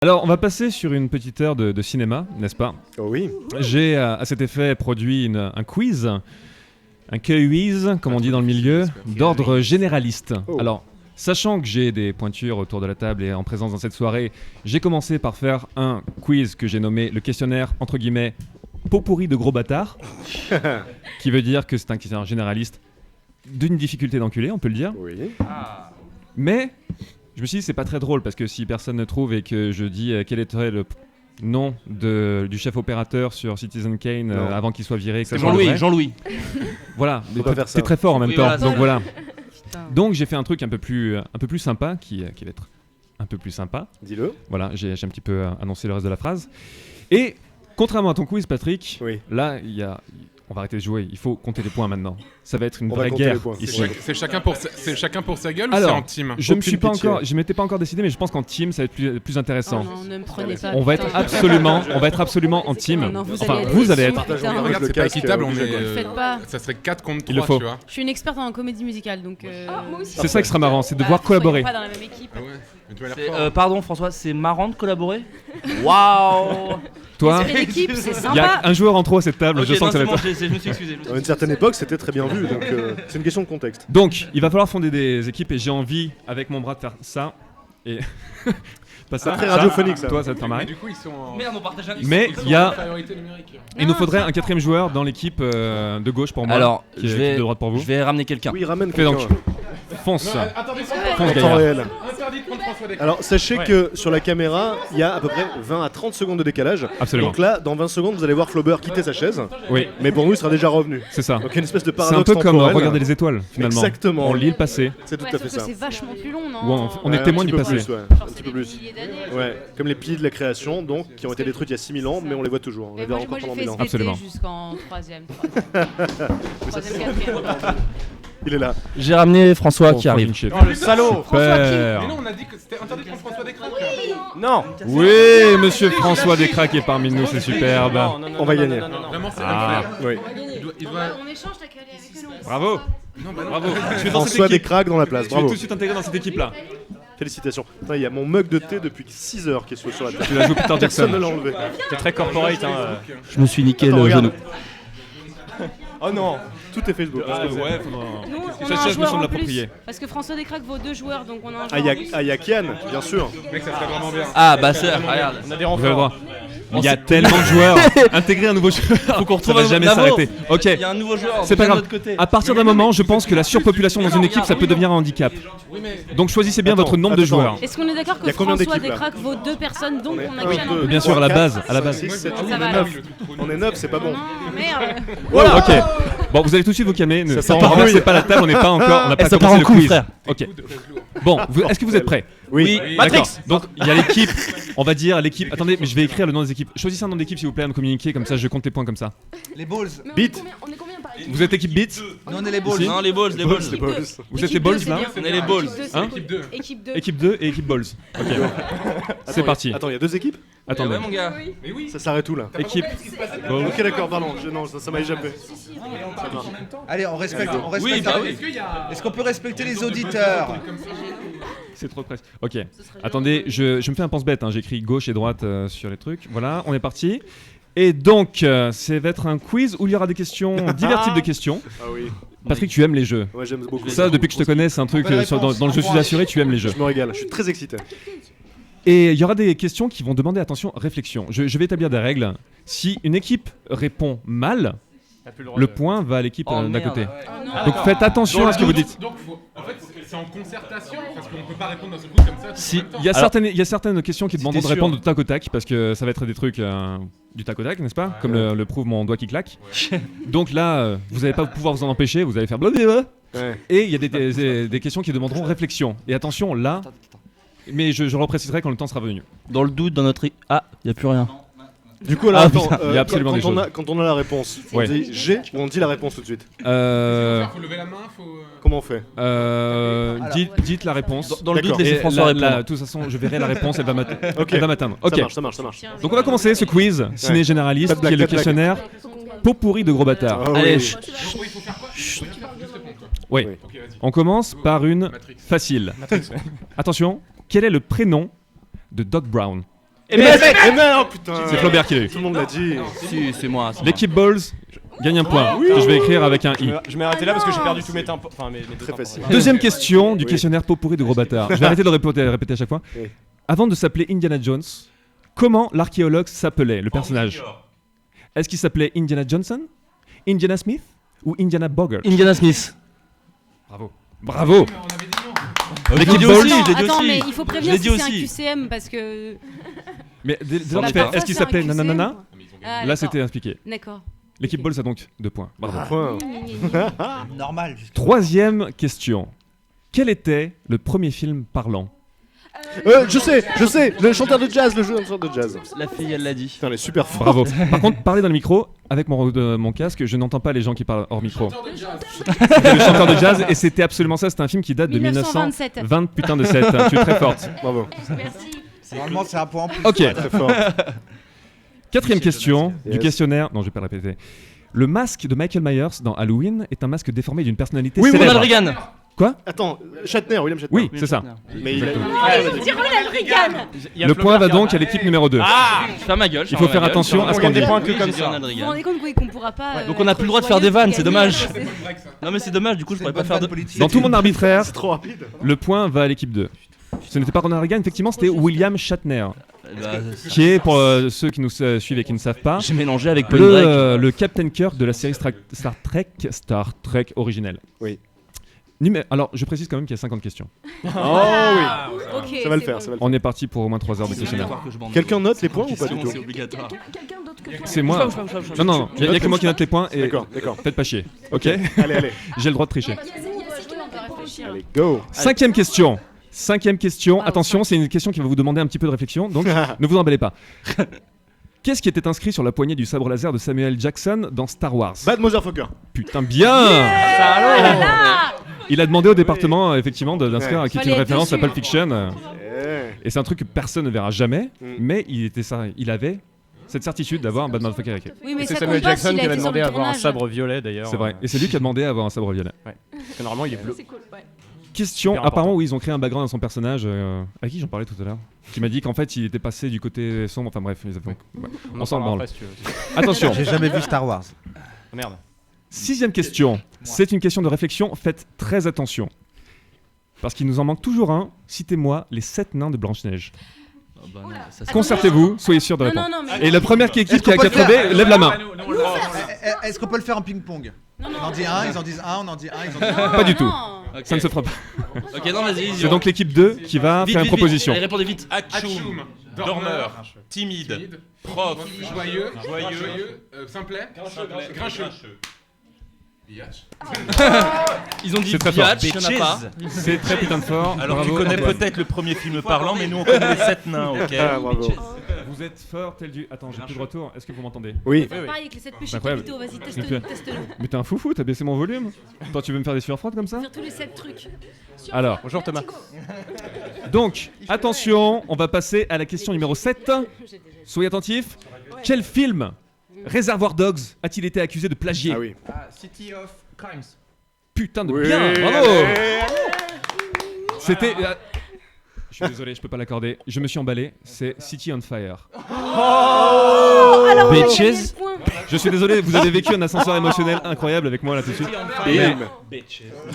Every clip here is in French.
Alors, on va passer sur une petite heure de cinéma, n'est-ce pas ? Oh oui. J'ai à cet effet produit un quiz, un quiz, comme on dit dans le milieu, d'ordre généraliste. Oh. Alors, sachant que j'ai des pointures autour de la table et en présence dans cette soirée, j'ai commencé par faire un quiz que j'ai nommé le questionnaire, entre guillemets, pot pourri de gros bâtard, qui veut dire que c'est un questionnaire généraliste d'une difficulté d'enculé, on peut le dire. Oui. Mais je me suis dit c'est pas très drôle parce que si personne ne trouve et que je dis quel était le nom du chef opérateur sur Citizen Kane avant qu'il soit viré. C'est Jean-Louis. Voilà, Faut pas faire ça. t'es très fort en même Oui, temps. voilà, Donc voilà. Putain. Donc j'ai fait un truc un peu plus sympa qui va être un peu plus sympa. Dis-le. Voilà, j'ai un petit peu annoncé le reste de la phrase. Et contrairement à ton quiz, Patrick, Oui. là on va arrêter de jouer. Il faut compter les points maintenant. Ça va être une On va vraie compter les guerre points. ici. C'est chacun pour sa gueule Alors, ou c'est en team? Je m'étais pas encore décidé, mais je pense qu'en team ça va être plus intéressant. Oh non, ne me prenez pas. On va putain. être absolument en team. Non, vous Enfin, allez être vous allez déçus, être. putain. Regarde, le c'est pas casque, équitable, on obligé, est. quoi. Faites pas. Ça serait 4 contre 3, Il le faut. tu vois. Je suis une experte en comédie musicale, donc. moi aussi. C'est ça qui sera marrant, c'est de devoir collaborer. Pas dans la même équipe. Ah ouais, mais tu m'as l'air fort. Pardon François, c'est marrant de collaborer. Waouh. Toi, Esprit d'équipe, c'est il y a sympa. un joueur en trop à cette table, Ok, je sens non, que ça c'est va bon, être. je me suis excusé. À une certaine époque, c'était très bien vu, donc c'est une question de contexte. Donc, il va falloir fonder des équipes et j'ai envie, avec mon bras, de faire ça. Et. Pas ça. Très ça. radiophonique, ça. Toi, ça te fait Mais marrer. du coup, ils sont en. Merde, on partage un. Mais ils sont il y a- en infériorité numérique. Il nous faudrait un quatrième joueur dans l'équipe de gauche pour moi. Alors, qui est je l'équipe vais, de droite pour vous. je vais ramener quelqu'un. Oui, ramène Fais donc. quelqu'un. Fonce. Attendez, Fonce, En temps gaillard. réel. interdit de prendre François Descraques. Alors, sachez que sur la caméra, il y a à peu près 20 à 30 secondes de décalage. Absolument. Donc là, dans 20 secondes, vous allez voir Flaubert quitter sa chaise. Oui, Mais pour nous, il sera déjà revenu. c'est ça. Donc il y a une espèce de C'est paradoxe un peu comme temporel. regarder les étoiles, finalement. Exactement. On lit le passé. C'est tout Ouais, à fait sauf que ça. c'est vachement plus long, non? Ou on est Ouais, témoin un du petit peu passé. plus, ouais. Genre, Un c'est petit peu des plus. milliers d'années. Ouais, comme les piliers de la création, donc, qui ont été détruits il y a 6000 ans, mais on les voit toujours. On les Mais verra moi, encore j'ai pendant fait 1000 ans. SVT Absolument. jusqu'en 3ème, 4ème. Il est là. J'ai ramené François qui arrive. Chef. Oh le salaud. Super. Mais non, on a dit que c'était interdit de prendre François Descraques. Non. Oui, monsieur François Descraques est parmi nous, c'est superbe. On va gagner. Vraiment, c'est Ah. unfair. Oui. Il doit. On échange, t'as qu'à aller avec eux. Bravo. Non, bah non. Bravo. Tu es dans cette François équipe. Descraques dans la place, Tu es bravo. tout de suite intégré dans cette équipe-là. Félicitations. Putain, il y a mon mug de thé depuis 6 heures qui est sur la table. Tu l'as joué Peter Personne ne Jackson. l'a enlevé. C'est très corporate. Je me suis niqué Attends, le regarde. genou. Oh non, tout est Facebook. Ah, Parce que ouais, Nous, on Cette a un chaise me joueur semble en plus. appropriée. Parce que François Descraques vaut 2 joueurs, donc on a un joueur Ah, en plus. il y a Kian, bien sûr. Mec, ça serait vraiment bien. Ah bah c'est, regarde. On a des Vous avez le renforts. droit. Il y a tellement de joueurs. Intégrer un nouveau joueur. Faut qu'on Ça retrouve va un jamais Navo. s'arrêter. Ok. Il y a un nouveau joueur. C'est pas de grave. notre côté. À partir d'un moment, je pense que la surpopulation dans une équipe, ça peut devenir un handicap. Oui, mais. Donc choisissez bien Attends, votre nombre de attends. joueurs. Est-ce qu'on est d'accord Il y que a combien François d'équipes, là Descraques vaut 2 personnes, donc on a Un, qu'un en deux, plus? Bien sûr, à la trois, base, quatre, à la base. 6, 7, Ça 8, va, 9. alors. On est 9, c'est pas bon. Non, merde. Voilà. Ok. Bon, vous allez tout de suite vous calmer. Ne Ça part en renversez couille. pas la table. On n'est pas encore. On n'a pas ça commencé part en le couille, quiz. frère. Ok. Bon, est-ce que vous êtes prêts? Oui. D'accord. Donc il y a l'équipe. On va dire l'équipe. Attendez, mais je vais écrire le nom des équipes. Choisissez un nom d'équipe s'il vous plaît à me communiquer. Comme ça, je compte les points comme ça. Les balls. Beat. On est combien par équipe? Vous êtes équipe Beats. Nous on est les balls. Ici. Non les balls, les balls. C'est balls. Vous êtes les balls là. On est les balls. Hein Équipe 2. Équipe 2. Équipe 2 et équipe balls. Ok. C'est parti. Attends, il y a 2 équipes Attendez. Ouais mon gars. Mais oui. Ça s'arrête où là Équipe. Ok, d'accord, pardon. Non, ça m'a échappé. Allez, on respecte. On Oui respecte. bah oui. Est-ce qu'il y a. Est-ce qu'on peut respecter les auditeurs? C'est trop près. Ok. Attendez, je me fais un pense-bête. Hein. J'écris gauche et droite sur les trucs. Voilà, on est parti. Et donc, ça va être un quiz où il y aura des questions, divers types de questions. Ah oui. Patrick, tu aimes les jeux. Ouais, j'aime beaucoup. Ça, depuis que je te connais, c'est un truc dans le jeu, je suis assuré, tu aimes les jeux. Je me régale, je suis très excité. Et il y aura des questions qui vont demander, attention, réflexion. Je vais établir des règles. Si une équipe répond mal, le point va à l'équipe Oh, d'à merde. côté. Ah, Donc faites attention à ce que vous dites. Donc, en fait, c'est en concertation parce qu'on peut pas répondre d'un seul coup comme ça. Si, tout en même temps. il y a certaines questions qui demanderont de t'es sûr. répondre du tac au tac parce que ça va être des trucs du tac au tac, n'est-ce pas? Comme le prouve mon doigt qui claque. Donc là, vous n'allez pas pouvoir vous en empêcher, vous allez faire blablabla. Ouais. Et il y a des questions qui demanderont réflexion. Et attention, là, mais je le repréciserai quand le temps sera venu. Dans le doute dans notre ah, y a plus rien. Du coup, là, Ah, attends, putain, il y a absolument des choses. Quand on a la réponse, on Ouais. dit G ou on dit la réponse tout de suite? Faut lever la main, faut. Comment on fait? Dites la réponse. Dans le doute D'accord. laissez Et François de répondre. toute façon, je verrai la réponse, elle va Ok. m'atteindre. Ok. Ça marche. Donc on va commencer ce quiz ciné généraliste Pas de qui est le blague, pas de questionnaire pot pourri de gros bâtard. Ah oui, Allez, oui. chut. Donc, il faut faire quoi? Juste répondre quoi. Oui. Oui. Ok, vas-y. On commence par une Matrix. facile. Attention, quel est le prénom de Doc Brown? oh putain. C'est Flaubert qui l'a eu. Tout le monde l'a dit. Si, c'est moi. L'équipe Balls gagne un point, que je vais écrire avec un I. Je vais arrêter là parce que j'ai perdu tous mes temps. Enfin, mes Très facile. Deuxième question du Oui. questionnaire pot pourri de gros bâtard. Je vais arrêter de le répéter à chaque fois. Oui. Avant de s'appeler Indiana Jones, comment l'archéologue s'appelait, le personnage? Est-ce qu'il s'appelait Indiana Johnson, Indiana Smith ou Indiana Bogart? Indiana Smith. Bravo. Bravo. On avait dit non. L'équipe dit Balls. aussi, je l'ai dit Attends, aussi. mais il faut Je prévenir l'ai si dit c'est un aussi. QCM parce que. Mais dès lors, La tu fais, parfois, est-ce qu'il c'est un s'appelait QCM, Nanana? quoi. Mais ils ont Ah, Là, d'accord. c'était expliqué. D'accord. L'équipe Balls a donc 2 points. Bravo. Point. Normal. justement. Troisième question. Quel était le premier film parlant? Je sais, le chanteur de jazz, le chanteur de jazz. La fille, elle l'a dit. Putain, elle est super fort. Bravo. Par contre, parlez dans le micro avec mon casque, je n'entends pas les gens qui parlent hors micro. C'était le chanteur de jazz et c'était absolument ça. C'était un film qui date de 1927. 1920 putain de 7. Tu es très forte. Bravo. Merci. Normalement, c'est un point en plus. Ok. Très fort. Quatrième question du Yes. questionnaire. Non, je vais pas le répéter. Le masque de Michael Myers dans Halloween est un masque déformé d'une personnalité Oui, célèbre. Ronald Reagan. Attends, Shatner, William Shatner. Oui, c'est ça. Mais il a. Il dit Ronald Reagan. Le point va donc à l'équipe numéro 2. Ah, je ferme ma gueule. Il faut faire attention à ce qu'on dit. Points que comme ça. Vous vous rendez compte qu'on pourra pas. Donc on n'a plus le droit de faire des vannes, c'est dommage. Non mais c'est dommage, du coup je pourrais pas faire de. Dans tout monde arbitraire, C'est trop rapide. le point va à l'équipe 2. Ce n'était pas Ronald Reagan, effectivement, c'était William Shatner, qui est, pour ceux qui nous suivent et qui ne savent pas, J'ai mélangé avec Point Break. le Captain Kirk de la série Star Trek originelle. Oui. Alors, je précise quand même qu'il y a 50 questions. Oh oui. Ok. Ça va le c'est faire, bon. ça va le faire. On est parti pour au moins 3 heures de questionnaire. Quelqu'un note les points ou pas du tout? C'est obligatoire. Quelqu'un d'autre que toi. C'est moi. Non, il n'y a que moi qui note les points et D'accord. faites pas chier. Ok. Allez. J'ai le droit de tricher. On va réfléchir. Allez, go. Cinquième question. Attention, c'est une question qui va vous demander un petit peu de réflexion, donc ne vous emballez pas. Qu'est-ce qui était inscrit sur la poignée du sabre laser de Samuel Jackson dans Star Wars? Bad Motherfucker. Putain, bien. Il a demandé au département, effectivement, d'inscrire qui est une Fallait être référence à dessus. Pulp Fiction. Eh. Et c'est un truc que personne ne verra jamais, Mm. mais il avait cette certitude d'avoir un Bad Motherfucker écrit. Oui, mais C'est ça Samuel compte pas Jackson s'il qui a avait été sur demandé le à avoir un tournage. sabre violet d'ailleurs. C'est vrai. Et c'est lui qui a demandé à avoir un sabre violet. Parce que normalement il est bleu. C'est cool, ouais. Question, Hyper important. apparemment, où ils ont créé un background à son personnage, à qui j'en parlais tout à l'heure, qui m'a dit qu'en fait il était passé du côté sombre, enfin bref, ils avaient- ouais. On s'en parlera branle. après, si tu veux. Attention, J'ai jamais vu Star Wars. Merde. sixième question, c'est une question de réflexion, faites très attention. Parce qu'il nous en manque toujours un, citez-moi les 7 nains de Blanche-Neige. Concertez-vous, soyez sûr de Non, répondre. non, non, mais. Et la première équipe Est-ce qui a qu'on peut le trouvé, faire lève la main. Est-ce qu'on peut le faire en ping-pong? Non, non. On en dit un, ils en disent un, on en dit un, ils en disent Pas du tout. Non. Ça ne se fera pas. Ok, non, vas-y. C'est donc l'équipe 2 qui va faire une proposition. Allez, répondez vite. Atchoum, dormeur, timide, prof, joyeux, joyeux, simplet, grincheux. Biatch. Ils ont dit C'est très fort. Biatch, il y en a pas. C'est très putain de fort. Alors Bravo, tu connais Antoine. peut-être le premier film parlant, mais nous on connaît les 7 nains, ok? Ah, bravo. Vous êtes fort tel du. Attends, j'ai plus de retour. Est-ce que vous m'entendez? Oui. Pareil avec les 7 péchés Incroyable. capitaux, vas-y, Ok. teste-le. Mais t'es un foufou, t'as baissé mon volume. Toi, tu veux me faire des sueurs froides comme ça? Faire tous les 7 trucs. Alors, Bonjour Thomas. donc, attention, on va passer à la question numéro 7. Soyez attentifs. Quel film Réservoir Dogs a-t-il été accusé de plagier? Ah oui. City of Crimes. Putain de Oui. bien, bravo. Eh. C'était. Je suis désolé, je peux pas l'accorder. Je me suis emballé. C'est City on Fire. Alors, Bitches. point. Je suis désolé, vous avez vécu un ascenseur émotionnel incroyable avec moi là tout de suite. Bim.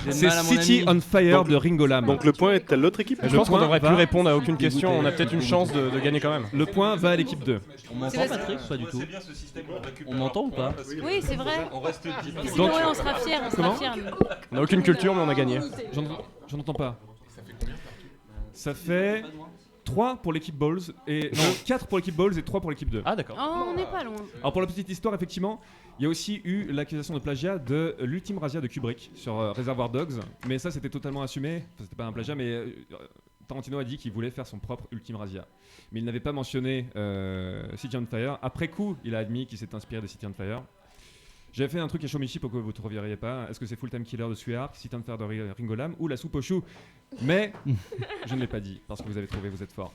C'est City on Fire de Ringo Lam. Donc le point est à l'autre équipe. Je pense qu'on point devrait va- plus répondre à aucune question. On a peut-être une chance de gagner quand même. Le point va à l'équipe 2. On m'entend, Patrick? Pas du tout. On m'entend ou pas? Oui, c'est vrai. Donc- Donc, on sera fiers, on Comment sera fiers. On a aucune culture, mais on a gagné. J'en entends pas. Ça fait 3 pour l'équipe Balls et non 4 pour l'équipe Balls et 3 pour l'équipe 2. Ah d'accord. Oh, on n'est pas loin. Alors pour la petite histoire, effectivement, il y a aussi eu l'accusation de plagiat de l'ultime razzia de Kubrick sur Reservoir Dogs, mais ça c'était totalement assumé. Enfin, c'était pas un plagiat, mais Tarantino a dit qu'il voulait faire son propre ultime razzia, mais il n'avait pas mentionné City on Fire. Après coup, il a admis qu'il s'est inspiré de City on Fire. J'avais fait un truc à Shomichi pour que vous ne trouviez pas. Est-ce que c'est Full Time Killer de Suark, City on Fire de Ringo Lam ou La Soupe aux choux? Mais je ne l'ai pas dit parce que vous avez trouvé, vous êtes fort.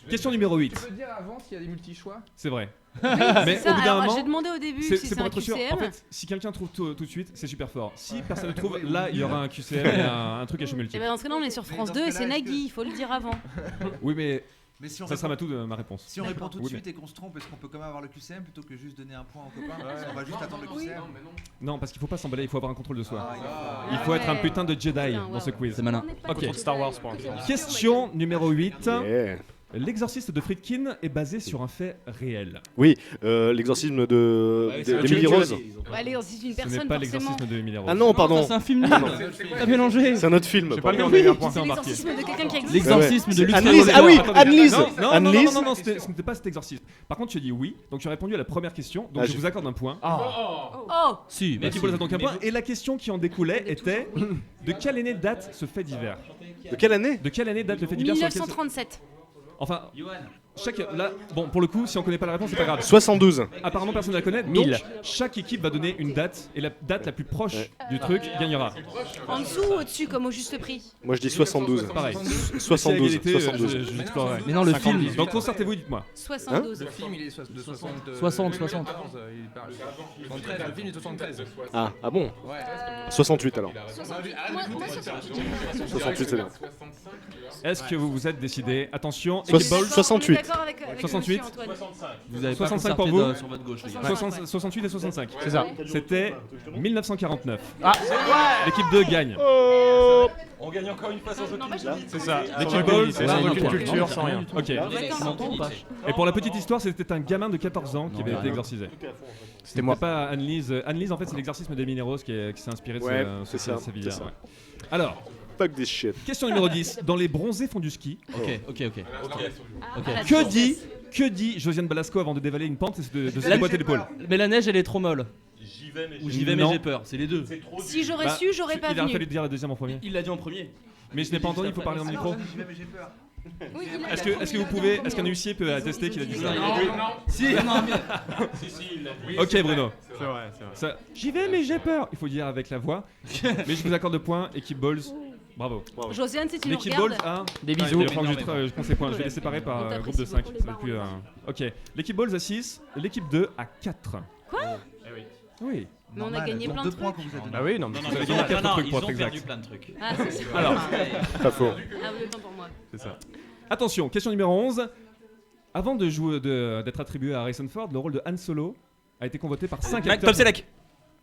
Question numéro 8. peux dire avant s'il y a des multi-choix? C'est vrai. C'est Mais ça, au bout d'un alors moment, j'ai demandé au début c'est si c'est pour un être sûr. QCM. En fait, si quelqu'un trouve tout de suite, c'est super fort. Si personne ne trouve, là, il y aura un QCM et un truc à Et multiple. ben dans ce cas-là, on est sur France 2 et c'est Nagui, il faut le dire avant. Oui, mais Mais si on Ça sera répond, ma réponse. si on répond tout de Oui, suite et qu'on se trompe, est-ce qu'on peut quand même avoir le QCM plutôt que juste donner un point au copain? Parce qu'on va juste attendre le QCM. Non, parce qu'il faut pas s'emballer, il faut avoir un contrôle de soi. Ah, Il faut être un putain de Jedi Putain, dans ce quiz. C'est malin. Ok. Star Wars pour un peu. Question numéro 8. Yeah. L'exorciste de Friedkin est basé sur un fait réel. Oui, l'exorcisme d'Emily Rose. Allez, on cite une Ce personne n'est pas forcément. l'exorcisme de Emily Rose. Ah non, pardon. C'est un film nul. T'as mélangé. C'est un autre film. J'ai pas le pardon. on a eu un point. C'est l'exorcisme de quelqu'un qui existe. L'exorcisme de Lux Annelise, Ferrari. ah oui, Attendez, Annelise. non, Annelise. non, ce n'était pas cet exorciste. Par contre, tu as dit oui, donc tu as répondu à la première question, donc Ah, je j'ai- vous accorde un point. Oh, Si, bah L'équipe si. a donc un point. Et la question qui en découlait était de quelle année date ce fait divers? De quelle année? De quelle année date le fait divers sur lequel 1937. Enfin, bon, pour le coup, si on connaît pas la réponse, c'est pas grave. 72. Apparemment, personne ne la connaît. Donc, 1000. chaque équipe va donner une date et la date la plus proche du truc gagnera. En dessous ou au-dessus, comme au juste prix. Moi je dis 72. Pareil. Si 72. égalité, 72. je l'explorerai. Mais non, le film. Donc concertez-vous, dites-moi. 72. Le film, il est de 60. 60. Il parle 73, le film est de 73. Ah bon? Ouais. 68 alors. 68. Moi, 68. 68 c'est bien. Est-ce que vous vous êtes décidé? Attention, Soix- équipe Balls, 68. D'accord avec 68. monsieur Antoine. Vous avez 65 pas pour concerté vous. sur votre gauche, les gars. 68 et 65. C'est ça. C'était 1949. Ah, L'équipe 2 gagne. On gagne encore une fois sans aucune c'est ça. L'équipe Balls, C'est là, sans un aucune point. culture, sans rien. Ok. On entend ou pas? Et pour la petite histoire, c'était un gamin de 14 ans qui avait été exorcisé. C'était moi. Pas Annelise. Annelise, en fait, c'est l'exorcisme d'Emily Rose qui s'est inspiré de Ouais, ce c'est ça, sa vie. c'est ça. Ouais. Alors, Fuck this shit. question numéro 10. Dans les bronzés font du ski. Ok. Que dit Josiane Balasco avant de dévaler une pente et de se déboîter l'épaule? Mais la neige, elle est trop molle. J'y vais, mais Ou j'y vais, mais Non. j'ai peur. C'est les deux. c'est trop Si j'aurais Bah, su, j'aurais pas Il a fallu venu. dire la deuxième en premier. Il l'a dit en premier. Mais je n'ai pas entendu, il faut parler dans le micro. J'ai peur. Oui, il a- Est-ce que vous pouvez, est-ce qu'un huissier peut attester qu'il a dit ça? Si, non, Si, il l'a dit. Ok Bruno. C'est vrai, c'est vrai. Ça, j'y vais mais j'ai peur. Il faut dire avec la voix. Mais je vous accorde 2 points. Équipe Balls. Bravo. Josiane, si tu nous L'équipe Balls regardes. a. Des Ah, bisous. il va falloir que je prends ces points. Je vais les séparer par On groupe de t'apprécie 5. beaucoup, les Ça va plus, Ok. L'équipe Balls a 6. L'équipe 2 a 4. Quoi Oui. Mais on a gagné plein de 2 points trucs. qu'on vous a donné. Bah oui, non, mais Vous avez gagné 4 trucs pour être exact. plein de trucs. Ah, c'est ça. Alors. Pas faux. Ah, oui, autant pour moi. C'est ça. Attention, question numéro 11. Avant de jouer, d'être attribué à Harrison Ford, le rôle de Han Solo a été convoité par 5 acteurs. Tom Selleck.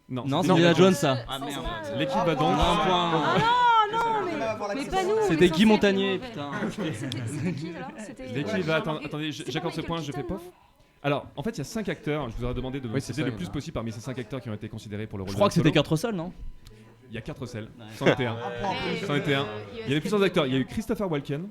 Non, Non, c'est c'était Indiana Indiana Jones, ça. Ah merde. L'équipe va donc. Ah non, mais pas nous. on est C'était censé Guy être Montagnier, mauvais. putain. C'était qui alors? C'était. L'équipe va. Attendez, C'est j'accorde ce pas point, Michael je fais Keaton, pof. Alors, en fait, il y a 5 acteurs. Je vous aurais demandé de me Oui, c'est citer ça, le il y plus en a. possible parmi ces 5 acteurs qui ont été considérés pour le rôle Je crois de que c'était Han Solo. 4 seuls, non? Il y a 4 celles. C'en était un. C'en était un. Il y avait plusieurs acteurs. Il y a eu Christopher Walken,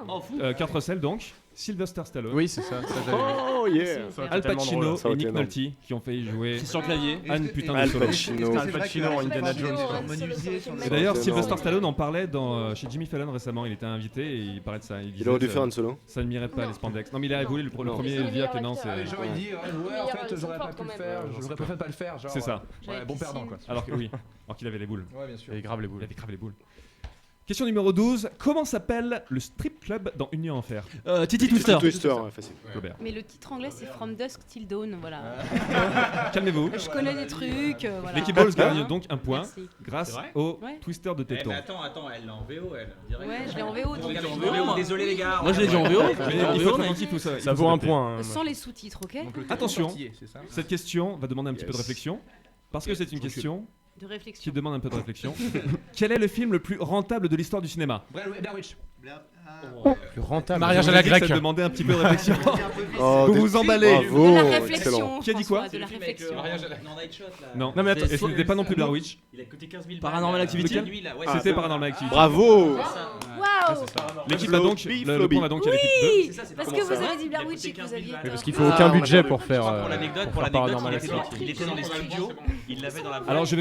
Oh, fou. 4 celles donc, Sylvester Stallone, Oui, c'est ça. Ça, j'avais vu. Oh yeah. Ça aurait été Al tellement Pacino drôle. Ça aurait et été Nick énorme. Nolte qui ont failli jouer Christian Clavier. Anne putain de Al Solo. Pacino. Al Pacino en Indiana Jones. Menuisier sur le- Et d'ailleurs, C'est Sylvester énorme. Stallone en parlait chez Jimmy Fallon récemment. Il était invité et il parlait de ça. Il aurait dû faire un solo. Ça ne m'irait pas les spandex. Non, mais il a voulu le Non. premier C'est le dire que meilleur non, acteur. c'est. J'aurais dit, ouais, en fait, j'aurais pas pu quand le même. faire. J'aurais préféré pas le faire. genre, C'est ça. Ouais, bon perdant, quoi. Alors que oui, alors qu'il avait les boules. Ouais, bien sûr. Et grave les Il boules. avait grave les boules. Question numéro 12. Comment s'appelle le strip club dans Union Enfer? Titi Twister. Twister, ouais, facile. Flaubert. Mais le titre anglais c'est From Dusk Till Dawn, voilà. Calmez-vous. Je connais des trucs, voilà. L'équipe Balls gagne donc un point Merci. grâce C'est vrai au Ouais. Twister de Téton. attends, elle l'a en VO, elle. Direct. Ouais, je l'ai en VO. donc Regarde, je en l'ai en VO, VO. désolé les gars. Moi, je l'ai dit en VO. Mais il faut être mec. attentif, Ça il faut vaut un s'adapter. point. hein. Sans les sous-titres, ok? Attention, C'est ça. cette question va demander un petit peu de Yes. réflexion. Parce que c'est une question De qui réflexion. demande un peu de réflexion. Quel est le film le plus rentable de l'histoire du cinéma? Blair Witch. Ah, Plus rentable. Mariage à la grecque. Ça demandait un petit peu de réflexion. Oh, Vous des- vous emballez. Bravo, De la excellent. réflexion. Qui a dit quoi? François, de la réflexion. Non, Night Shot là. Non, Non, mais attends, et ce n'était pas non plus Blair Witch. Il a coûté 15 000 Paranormal Activity. La nuit là, ouais. C'était Paranormal Activity. Bravo. Waouh! L'équipe va donc, le point va donc à l'équipe 2. Oui! C'est ça, c'est Parce pas que comment vous ça avez dit Blair Il a Witch coûté et que vous 15 000 aviez balles. Mais parce tort. qu'il faut aucun budget pour faire. Pour l'anecdote, pour faire Paranormal il Activity. était dans les studios, il l'avait dans la Alors je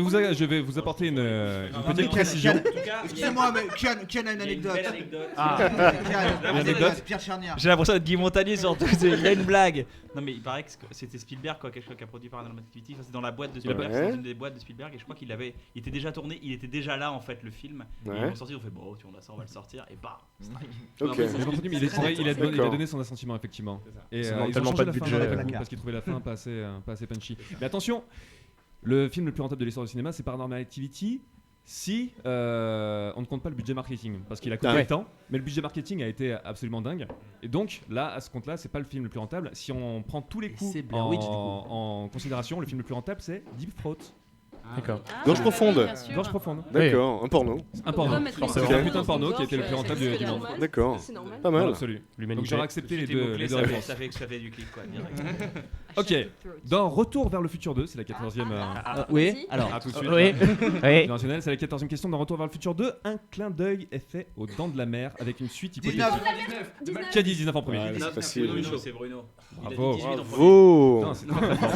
vais vous apporter une petite précision. En tout cas, Excusez-moi, mais qui a une anecdote? belle anecdote. Qui a une anecdote Pierre Charnière. J'ai l'impression d'être Guy Montagnier surtout. Il a une blague. Non mais il paraît que c'était Spielberg quoi, quelque chose qui a produit Paranormal Activity. Enfin, c'est dans la boîte de Il a Spielberg, pas- c'est une des boîtes de Spielberg et je crois qu'il était déjà tourné, il était déjà là en fait le film. Et Ouais. ils l'ont sorti, ils ont fait bon, tu on a ça, on va le sortir et bah. Ok. J'ai pas entendu, mais il a D'accord. donné son assentiment effectivement. Et Ça ils demande ont tellement changé pas de la fin budget, après coup, la parce qu'ils trouvaient la fin pas assez punchy. Mais attention, le film le plus rentable de l'histoire du cinéma, c'est Paranormal Activity. si on ne compte pas le budget marketing, parce qu'il a coûté le temps, mais le budget marketing a été absolument dingue. Et donc là, à ce compte-là, c'est pas le film le plus rentable. Si on prend tous les coûts c'est Blair Witch, du coup. en considération, le film le plus rentable, c'est Deep Throat. D'accord. Gorge profonde. bien sûr. Gorge profonde. D'accord, un porno. Un porno. forcément. C'est un putain de porno qui a été le plus rentable du monde. normal. D'accord. C'est normal. Pas Dans mal. l'absolu. Donc j'aurais accepté les C'était deux bouclé, ça fait- réponses. ça fait du clic quoi, direct. Ok. Dans Retour vers le futur 2, c'est la 14e. Oui, Vas-y. alors. À tout de suite. Oui. Oui. Générationnel, c'est la 14e question. Dans Retour vers le futur 2, un clin d'œil est fait aux Dents de la Mer avec une suite hypothétique. 19. Qui a dit 19 en premier? Ouais, c'est facile. Bruno, c'est Bruno. Il a dit Bravo. 18 en premier. Bravo. Non, c'est très fort.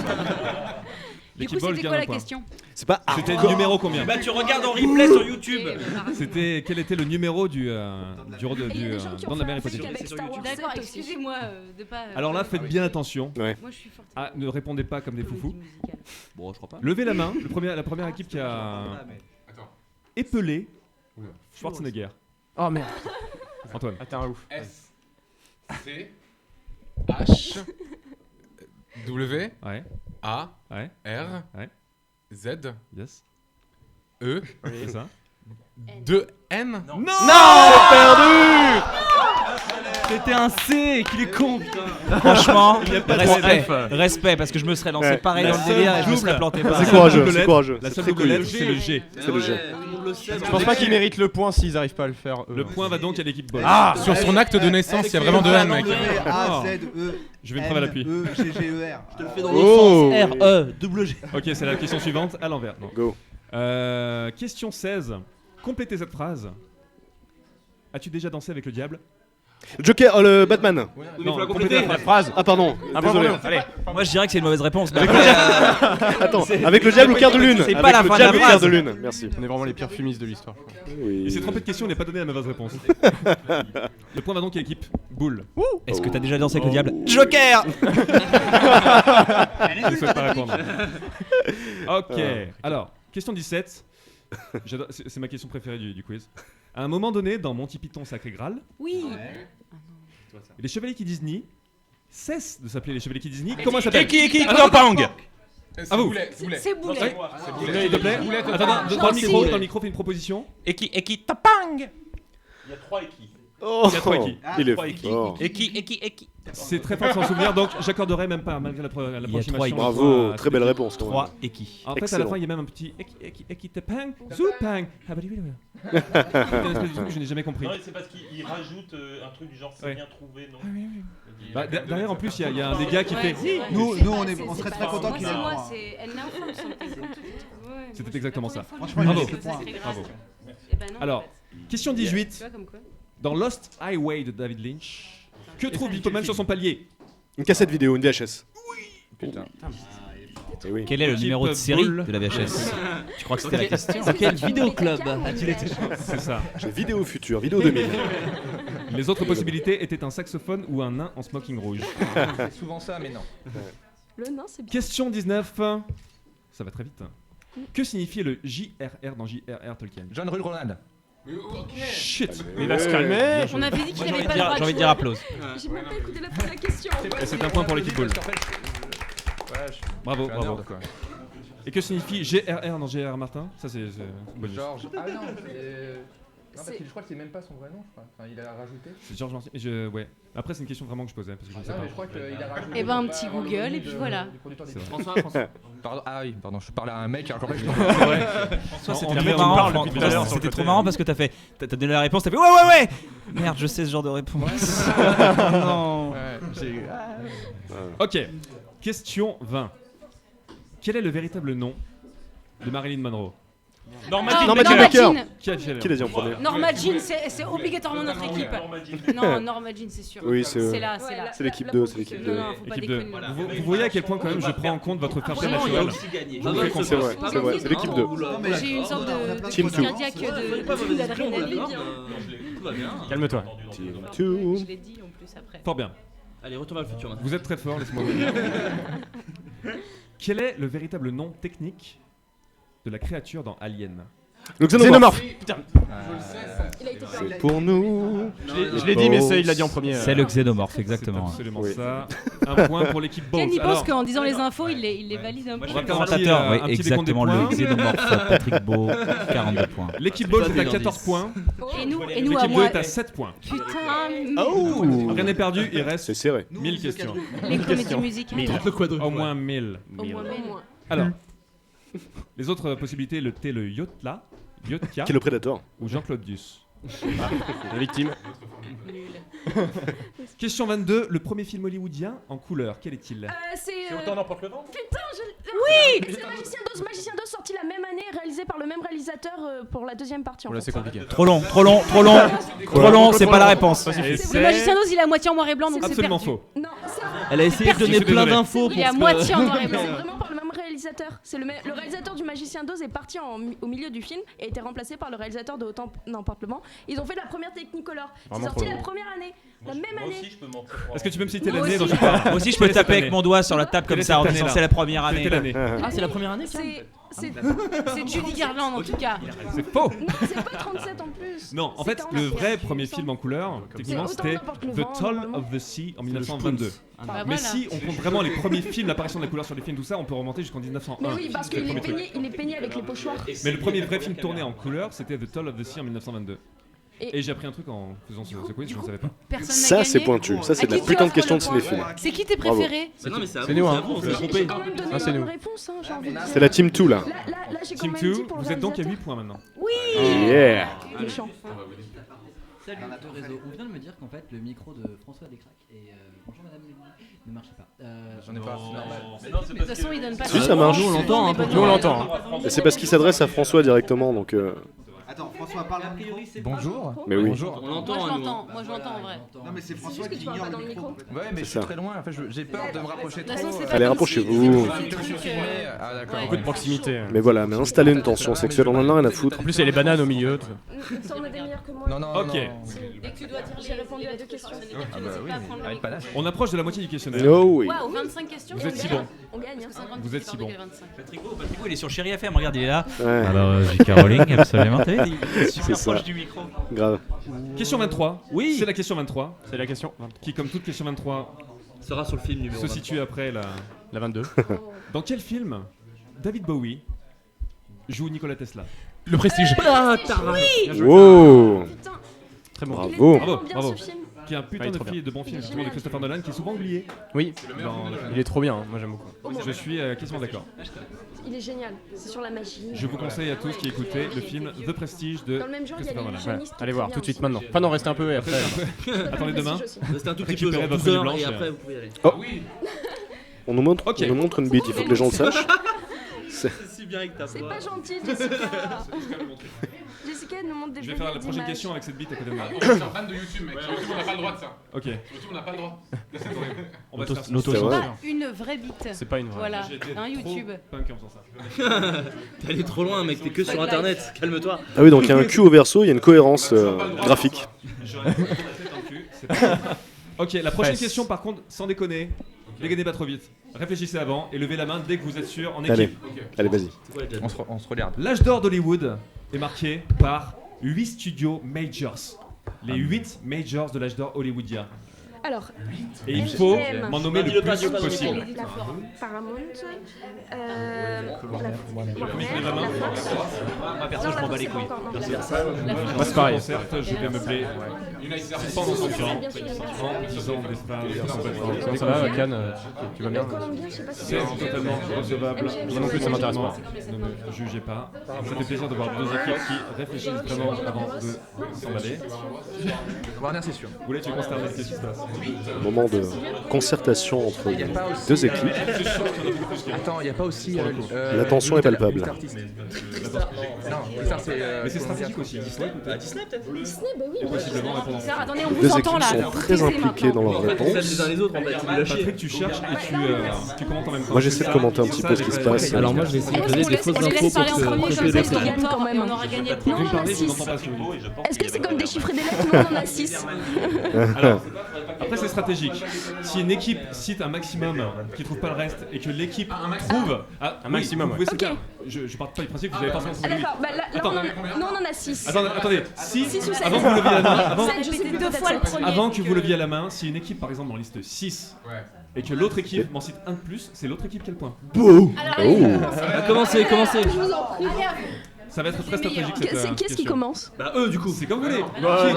Du L'équipe coup, Ball c'était gagne quoi un la point. question? C'est pas C'était le hardcore. numéro combien? Bah tu regardes en replay sur YouTube. C'était quel était le numéro du Il y a des gens qui Dents ont de la fait mer un truc hypothétique? avec Star Wars. D'accord, excusez-moi de pas. Alors là, faites bien attention. Ouais. Moi, je suis forte. Ah, ne répondez pas comme des foufous. Bon, je crois pas. Levez la main. La première équipe qui a épelé Schwarzenegger. Oh merde. Antoine. Ah, t'es un ouf. S C H W Ouais. A Ouais. R Ouais. Z Yes. E C'est ça. 2 N. C'était un C, qu'il est con, putain. Franchement, respect, parce que je me serais lancé Ouais. pareil La dans le délire et je me seule serais planté pas. C'est courageux, double c'est lettre. courageux. La C'est seule très double cool. lettre, c'est le G. C'est le jeu. Je pense pas qu'ils méritent le point s'ils arrivent pas à le faire. eux. Le point va donc à l'équipe Ball. Sur son acte de naissance, il y a vraiment 2 N, mec. A, Z, E, Je vais une preuve à l'appui. E, G, G, E, R. Je te le fais dans Oh. l'autre sens. R-E-W-G. Ok, c'est la question suivante à l'envers. Non. Go. Question 16. Complétez cette phrase. As-tu déjà dansé avec le diable? Joker, le Batman. Non, complétez la Phrase. Ah pardon, désolé. Allez. Moi, je dirais que c'est une mauvaise réponse. mais Attends, avec le diable ou Clair de Lune? C'est Avec pas la le fin de la diable ou Clair phrase. de Lune, merci. On est vraiment les pires fumistes de l'histoire. Oui. Il s'est trompé de question, il n'a pas donné la mauvaise réponse. Le point va donc à l'équipe Boule. Est-ce que t'as déjà dansé avec le diable? Joker. Je ne souhaite pas répondre. Ok, alors, question 17. C'est ma question préférée du quiz. À un moment donné, dans Monty Python Sacré Graal, Oui. les chevaliers qui Disney cessent de s'appeler les chevaliers qui Disney. Comment ça s'appelle? Eki, Topang. À vous. Boulet. C'est Boulet. S'il te plaît. Attends, dans le micro, fais une proposition. Eki, Topang. Il y a 3 équipes. Oh, Il y a trois qui. il est Trois qui. fort. Eki. C'est très fort de s'en souvenir, donc j'accorderai même pas, malgré l'approximation. trois équipes. Bravo, à- très belle réponse. quand même. 3 Eki. En fait, à la Excellent. fin, il y a même un petit Eki Tepang, Zoupang. Ah bah oui, une espèce de truc que je n'ai jamais compris. Non, c'est parce qu'il rajoute un truc du genre c'est Ouais. bien trouvé, non? Bah, derrière, en plus, il y a un des gars qui Ouais, fait. c'est vrai. Nous, C'est nous, pas- on est- c'est- on c'est serait pas- très contents moi, qu'il c'est ait un moi, point. c'est Elle n'a aucun something. C'était exactement ça. Franchement, Bravo. il mérite le point. Bravo. Eh ben non, Alors, en fait. question Tu 18. vois comme quoi. Dans Lost Highway de David Lynch, que trouve Bipoman sur son palier? Une cassette vidéo, une VHS. Putain. Eh oui. Quel est le Équipe numéro de série Boule. de la VHS? Tu crois que c'était la question? Quel vidéoclub C'est ça. J'ai vidéo future, vidéo 2000. Les autres possibilités étaient un saxophone ou un nain en smoking rouge. C'est souvent ça, mais non. Le nain, c'est bien. Question 19. Ça va très vite. Que signifiait le JRR dans JRR Tolkien? John Ruhl Ronald. Shit. Il va se calmer. On avait dit qu'il J'ai avait envie pas de le droit dire- j'ai envie de dire choix. applause. J'ai même pas écouté la fin de la question. Et c'est un point pour l'équipe Boule. Bravo, Je suis un bravo. nerd, quoi. Et que signifie GRR dans GRR Martin? Ça, c'est bonus. Georges. Ah non, non, parce C'est- que je crois que c'est même pas son vrai nom, je crois. Enfin, il a rajouté. C'est Georges Martin. Ouais. Après, c'est une question vraiment que je posais parce que je ne sais Non, pas. mais je crois qu'il a rajouté. Eh ben, un pour petit pas avoir le Google, nom et puis de- voilà. du producteur des C'est films. François. Pardon, ah oui, pardon, je parlais à un mec encore. François, c'était On trop dirait marrant. on parle depuis tout à l'heure François, sur le C'était trop côté. marrant parce que t'as donné la réponse, t'as fait ouais. Merde, je sais ce genre de réponse. Non. Ouais, j'ai. Ok. Question 20. Quel est le véritable nom de Marilyn Monroe? Norma Ah, Jean Norma Baker. Jean Baker. Jean. Qui a dit Qui l'a dit en premier? Norma Jean, c'est obligatoirement notre équipe. Non, Norma Jean, c'est sûr. Oui, c'est eux. C'est là, c'est là. C'est l'équipe 2, c'est l'équipe 2. Non, faut pas Équipe 2. déconner. Vous voyez à quel point quand même je prends en compte votre fierté Vraiment, il a nationale. aussi gagné. Je vous fais C'est confiance. vrai, c'est vrai, c'est l'équipe 2. Non, mais J'ai eu une sorte de Team crise two. cardiaque d'adrénaline. Tout va bien. Calme-toi. Two. Je l'ai dit en plus après. Fort bien. Allez, retour vers le futur maintenant. Vous êtes très fort, laisse-moi vous dire. Quel est le véritable nom technique de la créature dans Alien? Le xénomorphe. Il a été C'est pour nous. Je l'ai dit, mais il l'a dit en premier. C'est le xénomorphe, exactement. Absolument Oui. ça. Un point pour l'équipe Bones. Kenny Alors, pense qu'en disant les infos, il les valide un peu. on va faire Présentateur, un petit décompte des exactement, points. le xénomorphe Patrick Beau, 42 points. L'équipe Bones est à 14 points. Et nous à L'équipe 2 moi. est à 7 points. Putain, Rien n'est perdu, il reste C'est serré. 1000 questions. les comédies musicales. Au moins 1000. Au moins. Alors, les autres possibilités, le T, le Yotla, Yotka Qui est le prédateur? ou Jean-Claude Duss. La victime. Question 22, le premier film hollywoodien en couleur, quel est-il? C'est Autant n'emporte le vent. oui. C'est Magicien 2 sorti la même année, réalisé par le même réalisateur pour la deuxième partie. Là, c'est compliqué. Trop long, c'est pas la réponse. Et Le magicien d'Oz, il est à moitié en noir et blanc, donc c'est absolument perdu. faux. Non, c'est Elle a essayé de donner Je suis plein désolé. d'infos Il est à pour moitié en noir et c'est blanc. vraiment par le même réalisateur. Le réalisateur du Magicien d'Oz est parti au milieu du film et a été remplacé par le réalisateur de Autant n'importe le vent. Ils ont fait la première Technicolor. C'est Vraiment sorti trop la long. première année, la même année. je peux mentir. Est-ce que tu peux me citer Moi l'année dont aussi. je parle? Moi aussi, je peux Quelle est cette taper avec année? mon doigt sur la table Quelle comme est ça en cette disant année-là? c'est la première année. C'était l'année. Ah, c'est la première année C'est C'est Judy Garland en tout cas. C'est faux. Non, c'est pas 37 en plus. Non, en fait, C'était en le arrière, vrai il me premier semble. film en couleur, techniquement, Autant c'était n'importe le The vent, Toll normalement. of the Sea en 1922. Bah, Mais voilà. si on compte vraiment les premiers films, l'apparition de la couleur sur les films, tout ça, on peut remonter jusqu'en 1901. Mais oui, parce C'était le qu'il premier truc. est peigné avec les pochoirs. Mais le premier vrai film tourné en couleur, c'était The Toll of the Sea en 1922. Et- Et j'ai appris un truc en faisant ce quiz, je ne savais pas. Personne n'a Ça, c'est gagné. pointu. Ça, c'est de À la qui tu putain de offres question le de point cinéphile. C'est qui tes Bravo. préférés? Non, mais C'est nous, hein. J'ai quand même donné c'est la nous. bonne réponse, hein, j'ai envie de dire. C'est la Team 2 là. Là, j'ai quand Team même 2, dit pour le vous êtes donc à 8 réalisateur. points maintenant. Yeah. Méchant. Salut, réseau. On vient de me dire qu'en fait le micro de François Descraques et bonjour madame Lely ne marchait pas. J'en ai pas, c'est normal. De toute façon, il donne pas. Si, ça marche. Nous, on l'entend. Nous, on l'entend. Et c'est parce qu'il s'adresse à François directement, donc. Attends, François parle au micro. Bonjour. Mais oui. Bonjour. On Moi, l'entend, je nous. l'entends. Moi, je l'entends en vrai. Non, mais c'est François juste que qui tu parles ignore pas dans le le micro. micro. Ouais, mais je C'est suis ça. très loin. En fait, j'ai peur de me rapprocher De toute façon, trop. c'est pas Allez, comme rapprochez-vous. si- Je suis filmé. Ah, d'accord. Ouais. Beaucoup de proximité. Mais voilà, mais installer une tension sexuelle, on en a rien à foutre. En plus, il y a les bananes au milieu. tout ça. T'en as des meilleurs que moi. Non, non, Ok. non. Dès que tu dois dire J'ai répondu à 2 questions. Ah bah oui, mais avec panache. On approche de la moitié du questionnaire. Oh oui. Waouh, 25 questions. Vous êtes si bon. On gagne. Hein. Vous êtes si bon. Patrick Beau, il est sur Chéri FM, regarde, il est là. Ouais, Alors, J.K. Rowling, absolument. Il est super C'est ça. proche du micro. grave. Question 23. Oui. C'est la question 23, C'est la question. qui, comme toute question 23, Sera sur le film numéro se 23. situe après la. La 22. Dans quel film David Bowie joue Nikola Tesla? Le prestige. Ah, Tara. Wow. Putain, Très bon. il est Bravo. tellement Bravo, bien bravo. ce film. Qui est un putain Ouais, de trop film, de bon film justement de Christopher Nolan, qui est souvent oublié. Oui, Dans le film. il est trop bien. Moi, j'aime beaucoup. Je suis quasiment d'accord. Il est génial. C'est sur la magie. Je vous conseille à tous qui écoutez le film The Prestige de Dans le même genre, il y a Christopher Nolan. l'illusionniste. Allez voir tout de suite bien maintenant. Enfin, non, restez un peu et après. Attendez demain. C'était un tout petit peu, Récupérez genre votre 12 heures, blanche, et après vous pouvez y aller. On nous montre, Ok. on nous montre une bite, il faut que les gens le sachent. C'est si bien avec ta C'est voix. pas gentil, Jessica. Jessica nous montre des Je vais faire la belles prochaine images. question avec cette bite à côté de moi. C'est un fan de YouTube, mec. Sur YouTube, on n'a pas le droit de ça. Ok, Sur YouTube, on n'a pas le droit. on va se faire ça. C'est vrai. Pas une vraie bite. C'est pas une vraie. Voilà, J'ai été un trop YouTube. punk en faisant ça. T'es allé trop loin, mec, t'es que sur internet. Calme-toi. Ah oui, donc il y a un cul au verso, il y a une cohérence graphique. J'aurais pu mettre la tête dans le cul, c'est pas- Ok, la prochaine Presse. question par contre, sans déconner, dégainez pas trop vite. Réfléchissez avant et levez la main dès que vous êtes sûr en équipe. Allez, allez, vas-y. On se regarde. L'âge d'or d'Hollywood est marqué par 8 studios majors. Les 8 majors de l'âge d'or hollywoodien. Alors, Et il faut MGM. m'en nommer le Dis-le pas, plus dis-le pas, possible. la Paramount, Premier qui lève la main. Moi, perso, je m'en bats les couilles. Moi c'est pareil. Certes, je vais meubler pendant son temps Bien sûr, il y a bien sûr. en 10 ans d'espace. Comment ça va, Cannes tu vas bien Colombien, je sais pas si C'est totalement recevable. Moi non plus, ça m'intéresse pas. Ne me jugez pas. Ça fait plaisir de voir deux équipes qui réfléchissent vraiment avant de s'emballer. Warner, c'est sûr. Vous voulez, tu constates qu'est-ce qui se passe? Moment de concertation entre Il y a pas aussi, deux équipes. Attends, il n'y a pas aussi. La tension est palpable. Mr. Artist. Non, Mr. c'est. Mais c'est stratégique aussi. Disney, peut-être. Disney, peut-être. Disney, bah oui. Possiblement répondre. Ça, attendez, on vous Deux entend équipes là. sont très impliquées dans leurs En fait, on s'aide les uns réponses. les autres, en fait. Tu me l'as chier. Patrick, tu cherches et tu commentes en même temps. Moi, j'essaie de commenter un petit peu ce qui se passe. Alors moi je vais essayer de On donner les des laisse fausses on les laisse infos parler en pour premier, que comme ça ils Gagne auront quand tort même. et on aura gagné le Vous point. pouvez me parler, je six. n'entends pas ce que vous dites. Est-ce que c'est comme déchiffrer des lettres? Non, on en a 6. Alors, après c'est stratégique. Si une équipe cite un maximum qui trouve pas le reste et que l'équipe trouve Un maximum, vous pouvez ouais. citer Ok. Je pars pas du principe que vous avez forcément Ah trouvé 8. d'accord, bah là Attends. on en a 6. Attendez, si Six ou sept. avant que vous leviez la main, avant, Sept, je sais plus, Deux peut-être fois le sept. premier. avant que vous leviez la main, si une équipe par exemple en liste 6 et que l'autre équipe m'en cite un de plus, c'est l'autre équipe qui a le point. Commencez. Je vous en prie. Ça va être très stratégique cette Qu'est-ce qui question. commence? Bah eux du coup. C'est comme vous voulez.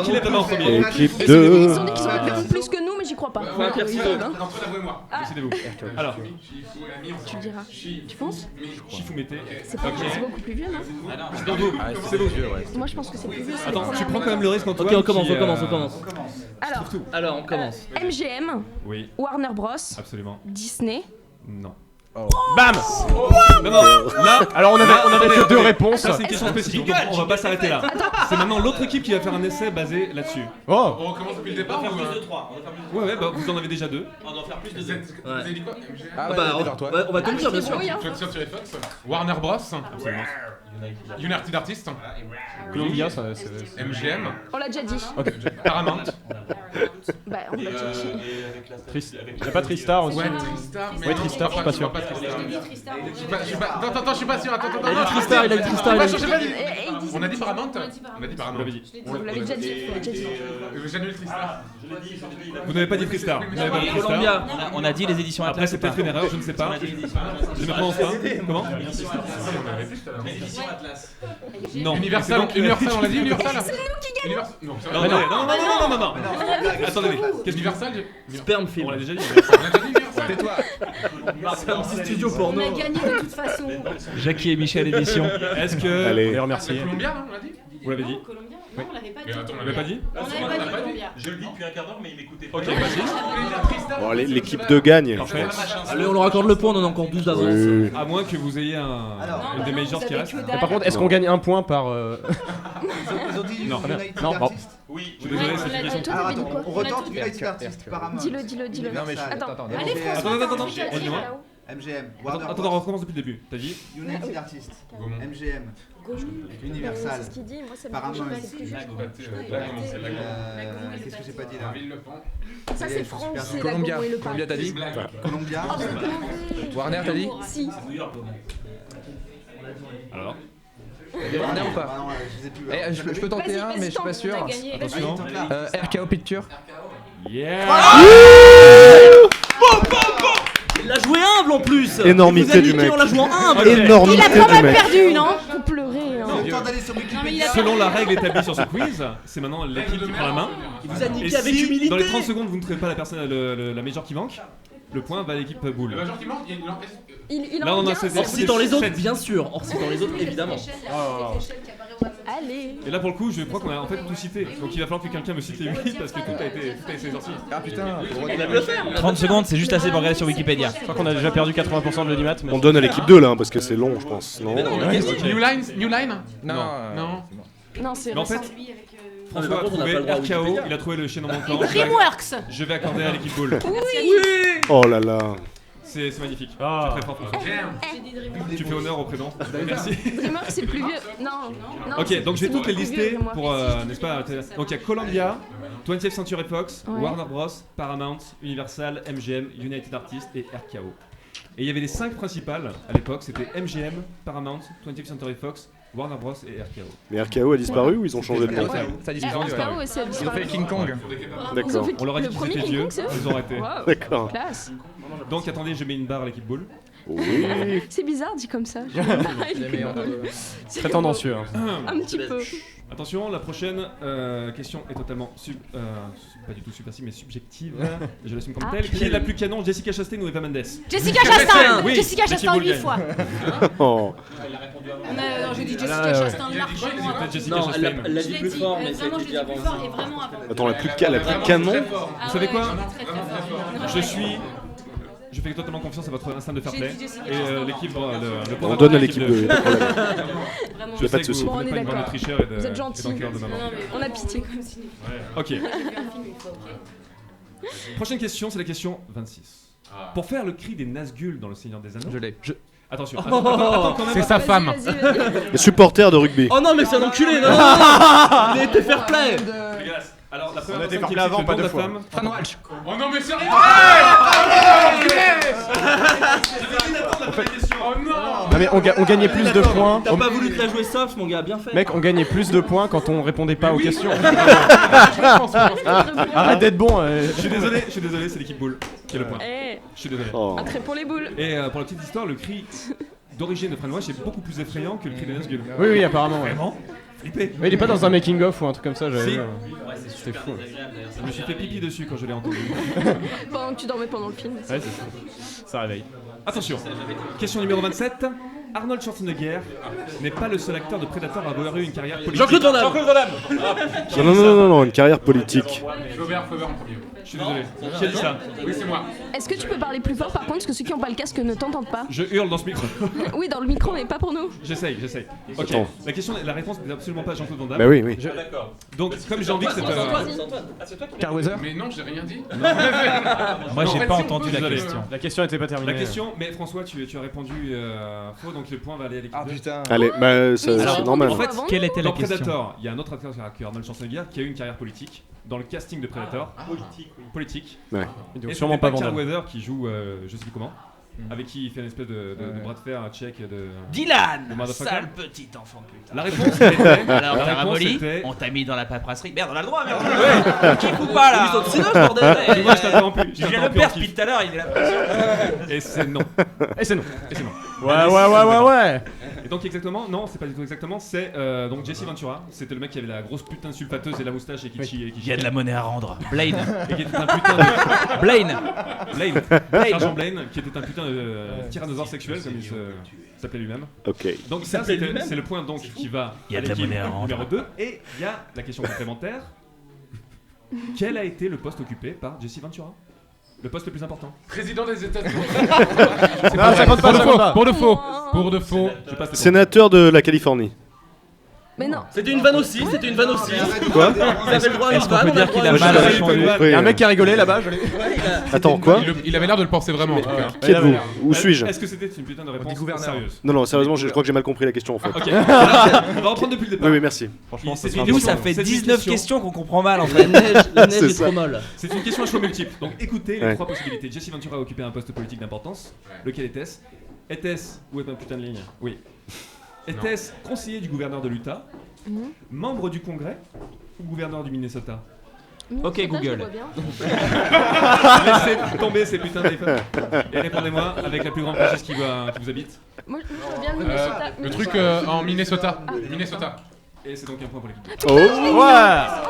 Qui lève la main en premier? Équipe Ils 2. ont dit qu'ils auraient perdu plus que nous, mais j'y crois pas. Ouais, Donc, ils peuvent, hein. entre la voix et moi. Décidez-vous. Alors, Tu le diras. Tu penses? Shifumete. C'est beaucoup plus vieux, non? C'est vous. C'est vous. Moi, je pense que c'est plus vieux. c'est Attends, les tu premières prends quand même le risque, Antoine. Ok, on commence. qui, Alors, on commence. MGM, Oui, Warner Bros, absolument. Disney. Non. Bam. Non, non, là. Alors on avait que deux réponses. Ça, c'est une question spécifique. Donc, on va pas s'arrêter là. C'est maintenant l'autre équipe qui va faire un essai basé là-dessus. Oh. On recommence depuis le départ ou Plus de 3. Ouais, bah vous en avez déjà 2. On doit en faire plus de Vous 2. avez dit quoi? MGM Ah toi. On va tout le dire bien sûr. Fox, Warner Bros, United Artists, Columbia, ça. MGM, On l'a déjà dit. Paramount. Bah, on l'a déjà dit. Y'a pas Tristar aussi. Ouais, Tristar. mais Ouais, non, Tristar, je suis pas sûr. Attends, je suis pas sûr. Attends. Il a dit Tristar, il a dit Tristar. Je sais pas dit. Et ils disent- On a dit Paramount. On a dit Paramount. On a dit Paramount. Vous l'avez dit. Vous l'avez déjà dit. Vous l'avez déjà dit. J'annule Tristar. Vous n'avez pas dit Tristar. Vous n'avez pas dit Tristar. Columbia. On a dit les éditions Après, Atlas. c'est peut-être une erreur, je ne sais pas. Je me pense pas. Comment? Non. Universal, on l'a dit Universal. C'est nous qui gagnons. Non, Non, non. Attendez, qu'est-ce que Universal. Sperm film. On l'a déjà dit. On a déjà dit Universal. Tais-toi. C'est un petit studio porno. On a gagné de toute façon. Jackie et Michel édition. Est-ce que. Allez, C'est remercier. Columbia, on l'a dit. Vous l'avez dit? Columbia? Non, on l'avait pas Mais dit. attends, Vous l'avez pas dit? On l'avait pas dit Columbia. Je le dis depuis un quart d'heure mais il m'écoutait pas. Ok, vas-y. Bon, l'équipe 2 gagne. Parfait. Allez, on leur accorde le point, on en a encore 12 d'avance. Oui. À moins que vous ayez une des majors qui reste. Mais par contre, est-ce qu'on gagne un point par. Ils ont dit Non, United non, bon. Artists. Oui. Je suis désolé, c'est une Toi, question. Alors t'avais dit attends, quoi? on retente United Artists, Paramount. Dis-le. Non mais Attends. Allez, François, Attends, t'as attends, envie de attends, dire dis-moi. là-haut. MGM, Warner Attends, on Bros, recommence depuis le début. T'as dit? United Artists, Gaumont. MGM, Universal, C'est ce qu'il dit. Moi, ça me Paramount. c'est plus juste. Qu'est-ce que j'ai pas dit là? Ville-le-Pont. Ça, c'est français. la Columbia. Gaumont et le Columbia, t'as dit Columbia, Oh, c'est mauvais. Warner, t'as dit Si. Alors? Warner ou pas Ah non, je sais plus. Eh, je peux tenter Vas-y, un, mais je suis pas tente, sûr. t'as gagné. Attention. RKO Picture. Yeah! Il a joué humble en plus. Énormité du mec. On l'a joué en humble. Énormité Il a du quand même mec. perdu, non? Faut pleurer. Hein. C'est le temps d'aller sur Non, mais il Wikipédia. a Selon la règle établie sur ce quiz, c'est maintenant l'équipe qui prend la main. Il vous a Et niqué avec si humilité. dans les 30 secondes vous ne trouvez pas la personne, la major qui manque, le point va à l'équipe boule. Le major qui manque, il en reste. Il Là, en on a vient. cette- En citant les autres, Sept. bien sûr. En citant les autres, évidemment. Allez. Et là pour le coup, je crois qu'on a en fait tout cité. Donc il va falloir que quelqu'un me cite les 8 parce que tout a été sorti. Ah putain, Il va le faire. 30 secondes, c'est juste assez pour regarder sur Wikipédia. Je crois qu'on a déjà perdu 80% de l'audimat. mais- On donne à l'équipe 2 là, hein, parce que c'est long, je pense. Non? New Line? Non. Non. Non, c'est Mais en fait, récent. François par a contre, on n'a trouvé pas le droit à RKO, Wikipédia. il a trouvé le chaînon manquant. Dreamworks. Je vais accorder à l'équipe boule. Oh là là. C'est magnifique. Ah. Tu es très fort, François. Tu fais honneur au prénom. Merci. Dreamworks, c'est plus vieux. Non. Ok, donc je vais toutes les lister Dreamworks. pour, n'est-ce pas? Donc il y a Columbia, 20th Century Fox, Ouais. Warner Bros, Paramount, Universal, MGM, United Artists et RKO. Et il y avait les 5 principales à l'époque, c'était MGM, Paramount, 20th Century Fox, Warner Bros et RKO. Mais RKO a disparu ou ils ont changé de nom? Ça a disparu. ouais. RKO, c'est Ils ont fait King Kong. D'accord. On leur a dit le qu'ils premier étaient King vieux, Kong, c'est eux. ils ont arrêté. Waouh. D'accord. Classe. Donc attendez, je mets une barre à l'équipe boule. Oui. C'est bizarre dit comme ça. Très tendancieux. Hein. Un petit peu. Attention, la prochaine question est totalement pas du tout subversive mais subjective. Je l'assume comme Ah. telle. Qui est la plus canon, Jessica Chastain ou Eva Mendes? Jessica Chastain. Oui, Jessica Betty Chastain Boule 8 gagne. fois. Oh. Non, j'ai dit Jessica ouais. Chastain largement. Peut-être Jessica Non, Chastain. elle l'a Je dit l'ai plus dit, fort, mais ça a vraiment, été je l'ai dit dit avant. plus fort et vraiment avant. Attends, la plus canon? Vous savez quoi? Très, très fort. Je suis. Je fais totalement confiance à votre instinct de fair play. J'ai dit Jessica Et Chastain. l'équipe, le point On va donne à à l'équipe 2, y a pas de problème. Vraiment. Je pas sais de que souci. vous Bon, on n'êtes est pas une bande de d'accord. tricheurs et Vous êtes gentils. dans le cœur de maman. On a pitié. Comme cinéma. Ok. J'ai vu un film une fois, ok. Prochaine question, c'est la question 26. Pour faire le cri des Nazgûl dans Le Seigneur des Anneaux. Je l'ai. Attention, attends quand même. C'est sa femme. Vas-y. Les supporters de rugby. Oh non, mais c'est un enculé, non. Il a été fair play. Dégueulasse. Alors la première On a été personne qui fair play avant, cite pas le nom de deux la fois. femme. Fran Walsh. Oh non, mais sérieux? J'avais dit d'attendre la première question. Oh non! mais on gagnait plus de points. T'as pas voulu te la jouer soft, mon gars, bien fait. Mec, on gagnait plus de points quand on répondait pas aux questions. Arrête d'être bon. Je suis désolé, c'est l'équipe boule qui a le point. Je suis désolé. Un trait pour les boules. Et pour la petite histoire, le cri d'origine de Fred Wesh est beaucoup plus effrayant que le cri de Nazgul. Oui, apparemment. Ouais. Vraiment flippé. Mais il est pas dans un making of ou un truc comme ça, j'avais Si. vu. C'est fou. Je me suis fait pipi dessus quand je l'ai entendu. Pendant que tu dormais pendant le film. Ouais, c'est fou. Ça réveille. Attention, question numéro 27. Arnold Schwarzenegger n'est pas le seul acteur de Predator à avoir eu une carrière politique. Jean-Claude Van Damme. Non, une carrière politique. Flaubert en premier. Je suis désolé. Qui a dit ça? Oui, c'est moi. Est-ce que tu peux parler plus fort par contre, parce que ceux qui n'ont pas le casque ne t'entendent pas? Je hurle dans ce micro. Oui, dans le micro, mais pas pour nous. J'essaye. Ok. Attends. La réponse n'est absolument pas Jean-Claude Van Damme. Bah oui. D'accord. Donc, comme j'ai envie que cette. Car Weather. Mais non, j'ai rien dit. Moi, j'ai pas entendu la désolé. question. La question était pas terminée. La question, mais François, tu as répondu faux, donc le point va aller à l'équipe. Ah putain. Allez, bah c'est Alors, normal. En fait, Quelle était la dans question? Predator, il y a un autre acteur que Arnold Schwarzenegger qui a eu une carrière politique. Dans le casting de Predator, politique. Ouais. Donc Et sûrement c'était pas Carl Van Damme. Weathers qui joue, je sais plus comment, avec qui il fait une espèce de bras de fer tchèque de. Dylan, Le motherfucker. sale petit enfant de putain. La réponse était. Alors, la t'as réponse ramolli, était. on t'a mis dans la paperasserie. Merde, on a le droit, merde. Ouais, qui fout pas là? C'est notre bordel. Tu vois, je t'interromps plus. Je viens le perdre depuis tout à l'heure, il est là. Et c'est non. Et c'est non. Et c'est non. Ouais. Et donc exactement, non, c'est pas du tout exactement, c'est donc Jesse Ventura, c'était le mec qui avait la grosse putain de sulfateuse et la moustache et qui chiait. Il y a de la monnaie à rendre. Blaine. Et qui était un putain de. Blaine. Sergent Blaine, qui était un putain de tyrannosaure sexuel, comme il s'appelait lui-même. Ok. Donc ça, c'est le point donc qui va Il y a à de la l'équipe monnaie à rendre. numéro 2. Et il y a la question complémentaire. Quel a été le poste occupé par Jesse Ventura? Le poste le plus important. Président des États-Unis. Non, ça compte pas. Pour de faux. Pour de faux. Je passe les points. Sénateur de la Californie. Mais non. C'était une vanne aussi, c'était une vanne aussi. Quoi? Vous avez le droit à une Est-ce qu'on vanne, peut on a dire le qu'il droit a à une mal vanne. répondu? Il y a un mec qui a rigolé là-bas, je l'ai. Attends, quoi? Il avait l'air de le penser vraiment en tout cas. Qui êtes-vous? Où suis-je? Est-ce que c'était une putain de réponse sérieuse? Non, sérieusement, je crois que j'ai mal compris la question en fait. Ok. On va reprendre depuis le départ. Oui, merci. Franchement, C'est c'est une Nous, question- ça fait c'est une 19 question- questions qu'on comprend mal en La fait. neige C'est est ça. trop molle. C'est une question à choix multiple. Donc écoutez les Ouais. trois possibilités. Jesse Ventura a occupé un poste politique d'importance. Lequel était-ce? Était-ce. Où est ma putain de ligne? Oui. Était-ce conseiller du gouverneur de l'Utah? Membre du Congrès? Ou gouverneur du Minnesota? Ok, Google. Laissez tomber ces putains d'iPhones. Et répondez-moi avec la plus grande franchise qui vous habite. Moi, je veux bien le Minnesota. Le truc en Minnesota. Minnesota. Et c'est donc un point pour l'équipe. Oh! En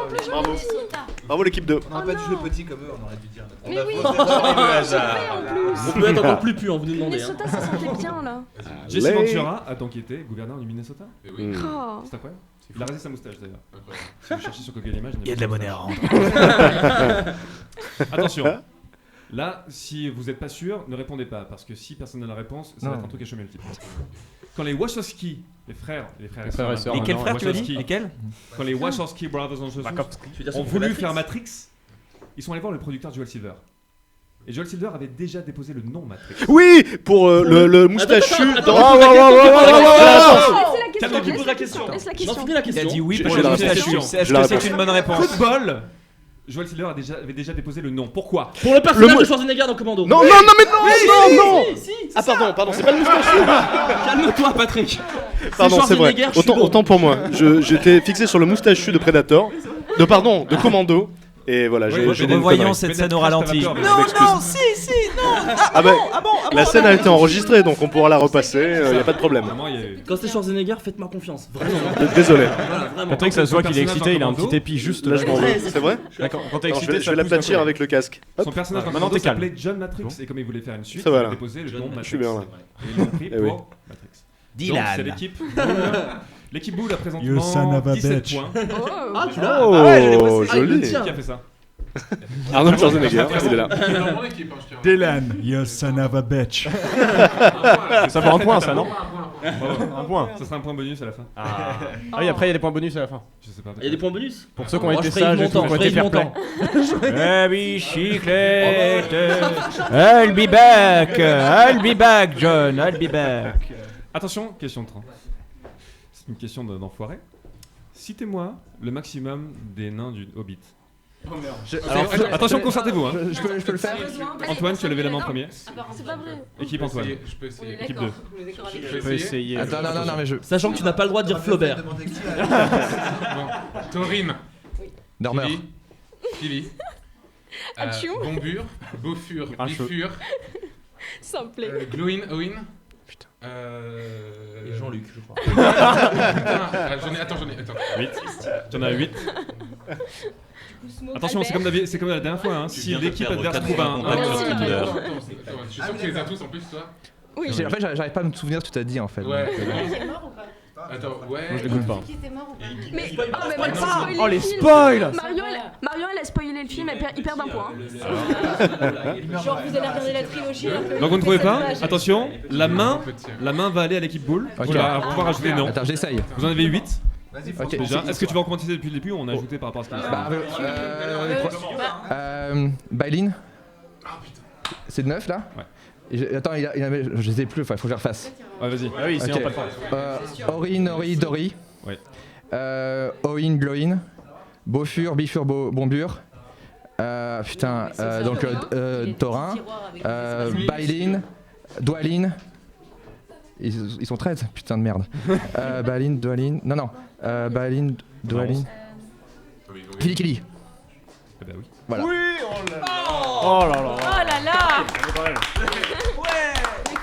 plus, je veux Bravo. Minnesota. Bravo l'équipe 2. On n'a pas dû jouer petit comme eux, on aurait dû dire. Mais oui, On peut être encore plus pu, on vous nous demandez. Minnesota, ça sentait bien là. Jesse Les- Ventura a donc été gouverneur du Minnesota. Hmm. Oh. C'est incroyable. Il a rasé sa moustache d'ailleurs. Si vous cherchez sur Google Images, Il y a de la monnaie à rendre. Attention. Là, si vous n'êtes pas sûr, ne répondez pas, parce que si personne n'a la réponse, ça va être un truc à chômer multiple. Quand les Wachowski, les frères et sœurs, Et quels maintenant, frères tu as dit? Wachowski, Lesquels? quand les Wachowski Brothers ont voulu faire Matrix, ils sont allés voir le producteur Joel Silver. Et Joel Silver avait déjà déposé le nom Matrix. Oui! Pour le moustachu Attends, dans. Calmez-vous. Pose la question. Laisse la Non, question. finis la Il a question. dit oui J'ai pour la le réponse. moustachu. J'ai Est-ce la que c'est réponse. une bonne réponse? Coup de bol! Joel Silver avait déjà déposé le nom. Pourquoi? Pour le personnage mot- de Schwarzenegger dans Commando. Non, mais non! Ah, pardon, c'est pas le moustachu! Calme-toi, Patrick. Pardon, c'est vrai. Schwarzenegger, je suis bon. Autant pour moi. J'étais fixé sur le moustachu de Predator. De Commando. Et voilà, j'ai dit une Revoyons connerie. cette scène au ralenti. Non, Ah bah, la scène a été enregistrée, donc on pourra la repasser, y a pas de problème. Vraiment, il y a eu- Quand c'est Schwarzenegger, faites-moi confiance. Vraiment. Désolé. Voilà, vraiment. Patrick, ça se voit qu'il est Son excité, il a un personnage petit épi juste Là, je m'en veux. C'est vrai? Là, quand t'es Alors, excité, je vais l'aplatir avec le casque. Son personnage dans Maintenant, Commando t'es calme. s'appelait John Matrix, et comme il voulait faire une suite, Ça va, il a là. déposé le nom Matrix. Je suis bien là. Et ils l'ont pris Eh oui. pour Matrix. Dylan. Donc c'est l'équipe Bull. L'équipe Bull a You son présentement of a 17 bitch. points. Oh. Ah, tu l'as. Oh, Ah, il le joli. tient. Qui a fait ça? Arnold Schwarzenegger, il est là. C'est dans mon équipe, hein, je tiens. Dylan, you son of a bitch. Ça vaut un point, ça, non? Un point. Un point. Ça sera un point bonus à la fin. Ah oui, après, il y a des points bonus à la fin. Je sais pas. Il y a des points bonus. Pour ceux qui ont Moi, été je ferai sages et Yves tout, qui ont Montand, été je ferai fair Yves play. Montand. Baby chiclette, I'll be back, John, I'll be back. Attention, question de 30. C'est une question d'enfoiré. Citez-moi le maximum des nains du Hobbit. Alors, attention, concertez-vous. Hein. Je peux le faire. Antoine, tu as levé la main en premier. C'est pas vrai. Équipe Antoine. Je peux essayer. Équipe 2. Je peux essayer. Attends, non, mais je. Sachant que tu n'as pas le droit de dire Flaubert. Bon, Taurine. Dormeur. Philly. Atchou. Bombure. Beaufur. Bifur. Ça me plaît. Glowin. Owen. Putain. Et Jean-Luc, je crois. Putain, attends. 8. Tu en as 8. Attention, c'est comme la dernière fois. Hein. Si l'équipe adverse trouve un. Je suis sûr que tu les as tous en plus, toi. Oui. En fait, j'arrive pas à me souvenir de ce que tu as dit en fait. Ouais. C'est mort ou pas? Attends, ouais. Moi, je l'écoute pas. Qui était mort ou pas? Mais maintenant, Oh les spoils! Marion, elle a spoilé le film, il perd d'un point. Genre, vous allez regarder la trilogie. Donc vous ne trouvez pas? Attention, la main va aller à l'équipe boule. Ok. Vous va pouvoir ajouter non. Attends, j'essaye. Vous en avez 8 Vas-y, Ok, déjà. Est-ce que tu vas recommencer depuis le début ou on a ajouté par rapport à ce qu'il a dit Bailin. C'est le 9 là? Ouais. Attends, je sais plus, il faut que je refasse. Ouais, vas-y. Ah oui, sinon Ok. pas de temps. Orin, Ori, Dori. Ouais. Oin, Gloin. Beaufur, Bifur, Bombure. Thorin. Bailin. Dwalin. Ils sont 13, putain de merde. Bailin, Dwalin. Non. Bailin, Dwalin. Filikili. Eh bah oui. Voilà. Oh là là! Oh là là!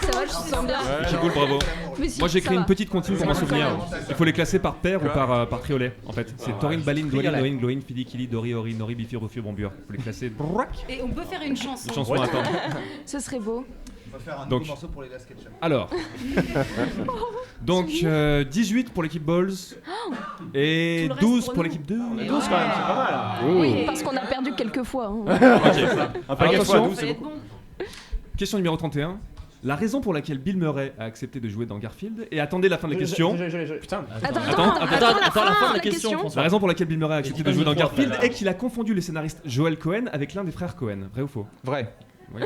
Ça va, je me sens bien. Équipe boule, bravo. Mais si, Moi j'ai ça créé va. une petite comptine pour m'en souvenir. Il faut les classer par paire ou par triolet en fait. C'est Taurine, Baline, Dwalin, Oin, Gloin, Fili, Kili, Dori, Ori, Nori, Bifur, Bofur, Bombure. Il faut les classer. Et on peut faire une chanson. Une chanson à attendre. Ce serait beau. On va faire un Donc- nouveau morceau pour les Last Ketchup. Alors. Donc 18 pour l'équipe Balls et Tout le reste 12 pour pour nous. l'équipe 2. 12 quand même, c'est pas mal. Oui, parce qu'on a perdu quelques fois. Hein. Un paquet de fois attention. 12, c'est beaucoup. Question numéro 31. La raison pour laquelle Bill Murray a accepté de jouer dans Garfield, et attendez la fin de la question. Putain. Attends, la fin de la question, La François. raison pour laquelle Bill Murray a accepté de jouer dans micro Garfield après, là. est qu'il a confondu le scénariste Joel Cohen avec l'un des frères Cohen. Vrai ou faux? Vrai. Oui.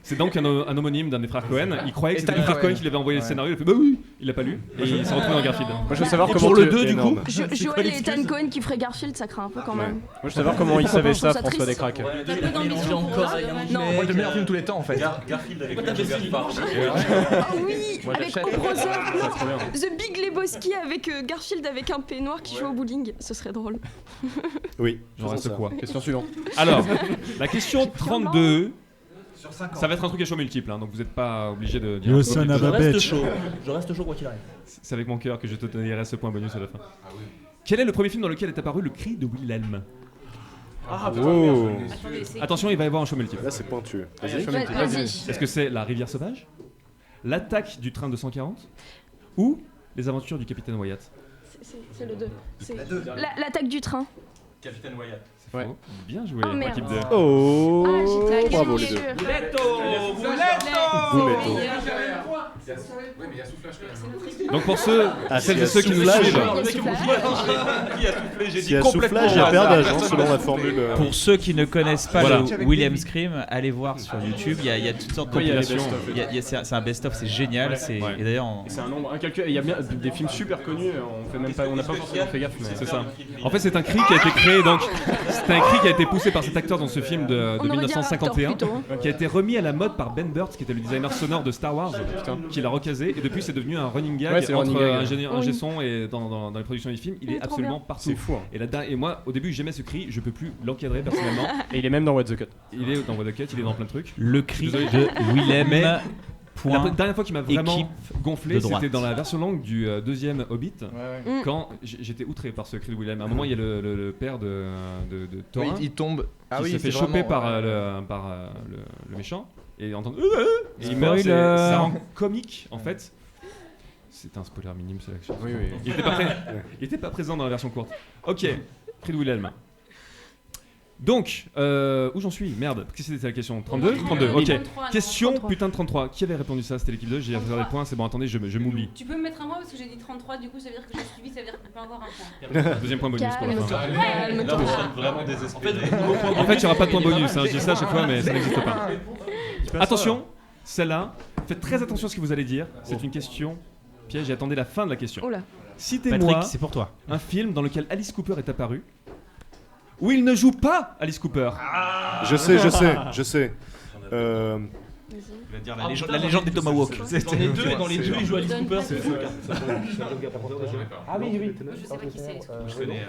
C'est donc un homonyme d'un des frères Cohen. Il croyait que Et c'était Stan le frère Cohen. Cohen qui lui avait envoyé le scénario. Il a fait bah oui, il l'a pas lu. Et il s'est retrouvé dans Garfield. Moi je veux savoir Et comment pour le 2 du coup. Énorme. Joël et Ethan Cohen qui feraient Garfield, ça craint un peu quand même. Moi je veux savoir comment il savait ça, Ça François triste. Descraques. T'as peu d'ambition pour encore eux, rien. c'est dommage. Non. Moi, le meilleur film de tous les temps en fait. Garfield avec le Ah oui, Moi, avec j'achète. Brother. Trop bien. The Big Lebowski avec Garfield avec un peignoir qui joue au bowling. Ce serait drôle. Oui. J'en reste ça. quoi? Question suivante. Alors, la question 32. Sur 5 ans. Ça va être un truc à choix multiple, hein, donc vous n'êtes pas obligé de dire. You un truc. son of Je a reste bitch. chaud. Je reste chaud quoi qu'il arrive. C'est avec mon cœur que je te donnerai ce point bonus à la fin. Quel est le premier film dans lequel est apparu le cri de Wilhelm? Oh. Attendez, c'est Attention, il va y avoir un choix multiple. Là, c'est pointu. Vas-y. Vas-y. Est-ce que c'est La Rivière Sauvage, L'attaque du train 240 ou Les aventures du capitaine Wyatt? C'est le 2. C'est La 2. l'attaque du train. Capitaine Wyatt. C'est faux. Bien joué, Oh, merde. équipe 2. Oh, Ah, j'étais bravo les deux. sûre. Bouletto. Ouais, mais il y a soufflage quand même. Donc pour ceux, Ah, celles s'il y et a ceux qui nous soufflage. suivent, Il y a soufflage. Qui a soufflé? J'ai S'il y dit a complètement. soufflage, il y a au hasard. perdage, hein, selon la formule. Pour ceux qui ne connaissent pas Voilà. le William Scream, allez voir sur YouTube. Il y a toutes sortes de Oui, il y a les compilations. best-of. C'est un best-of, c'est génial. C'est- Ouais. Et d'ailleurs, Et c'est un nombre incalculable. Il y a bien des films super connus, on n'a pas forcément fait gaffe, mais c'est ça. En fait, c'est un cri qui a été créé, donc c'est un cri qui a été poussé par cet acteur dans ce film de On aurait dit un 1951, raptor plutôt, hein. qui a été remis à la mode par Ben Burt, qui était le designer sonore de Star Wars, qui l'a recasé, et depuis c'est devenu un running gag Ouais, c'est le entre running gag. ingénieur, Oui. ingé son et dans les productions du film. Il est Trop absolument bien. partout. c'est fou. Hein. Et moi, au début, j'aimais ce cri, je peux plus l'encadrer personnellement. Et il est même dans What the Cut. Il est dans What the Cut, il est dans plein de trucs. le cri Désolé. de Willem. Mais Point. La dernière fois qui m'a vraiment Équipe gonflé, de droite. c'était dans la version longue du deuxième Hobbit. Mm. Quand j'étais outré par ce cri de Willem. À un moment, il y a le père de Oui, Thorin il tombe. Ah qui oui, se fait c'est choper vraiment, par le méchant et entend et il meurt. Spoiler. Ça rend comique en fait. C'est un spoiler minime, c'est l'action. Oui, oui. Il était pas présent dans la version courte. Ok, cri de Willem. Donc, où j'en suis? Merde, qu'est-ce que c'était la question? 32? 32, ok. 33, Question 33. putain de 33. Qui avait répondu ça? C'était l'équipe 2, j'ai regardé les points, c'est bon, attendez, je m'oublie. Tu peux me mettre un mois parce que j'ai dit 33, du coup ça veut dire que j'ai suivi, ça veut dire que tu peux avoir un point. Deuxième point bonus pour la fin. Calme-toi. Là, on sonne vraiment désespéré. En fait, il n'y aura pas de point bonus, hein, je dis ça à chaque fois, mais ça n'existe pas. Attention, celle-là, faites très attention à ce que vous allez dire. C'est une question piège et attendez la fin de la question. Oh là. Citez-moi Patrick, c'est pour toi. un film dans lequel Alice Cooper est apparu où il ne joue pas Alice Cooper. Je sais. Il va dire la légende des Tomahawks. Dans les deux, et dans les deux, il joue Alice Cooper, c'est fou. Ah oui. Je sais pas qui c'est. Je connais.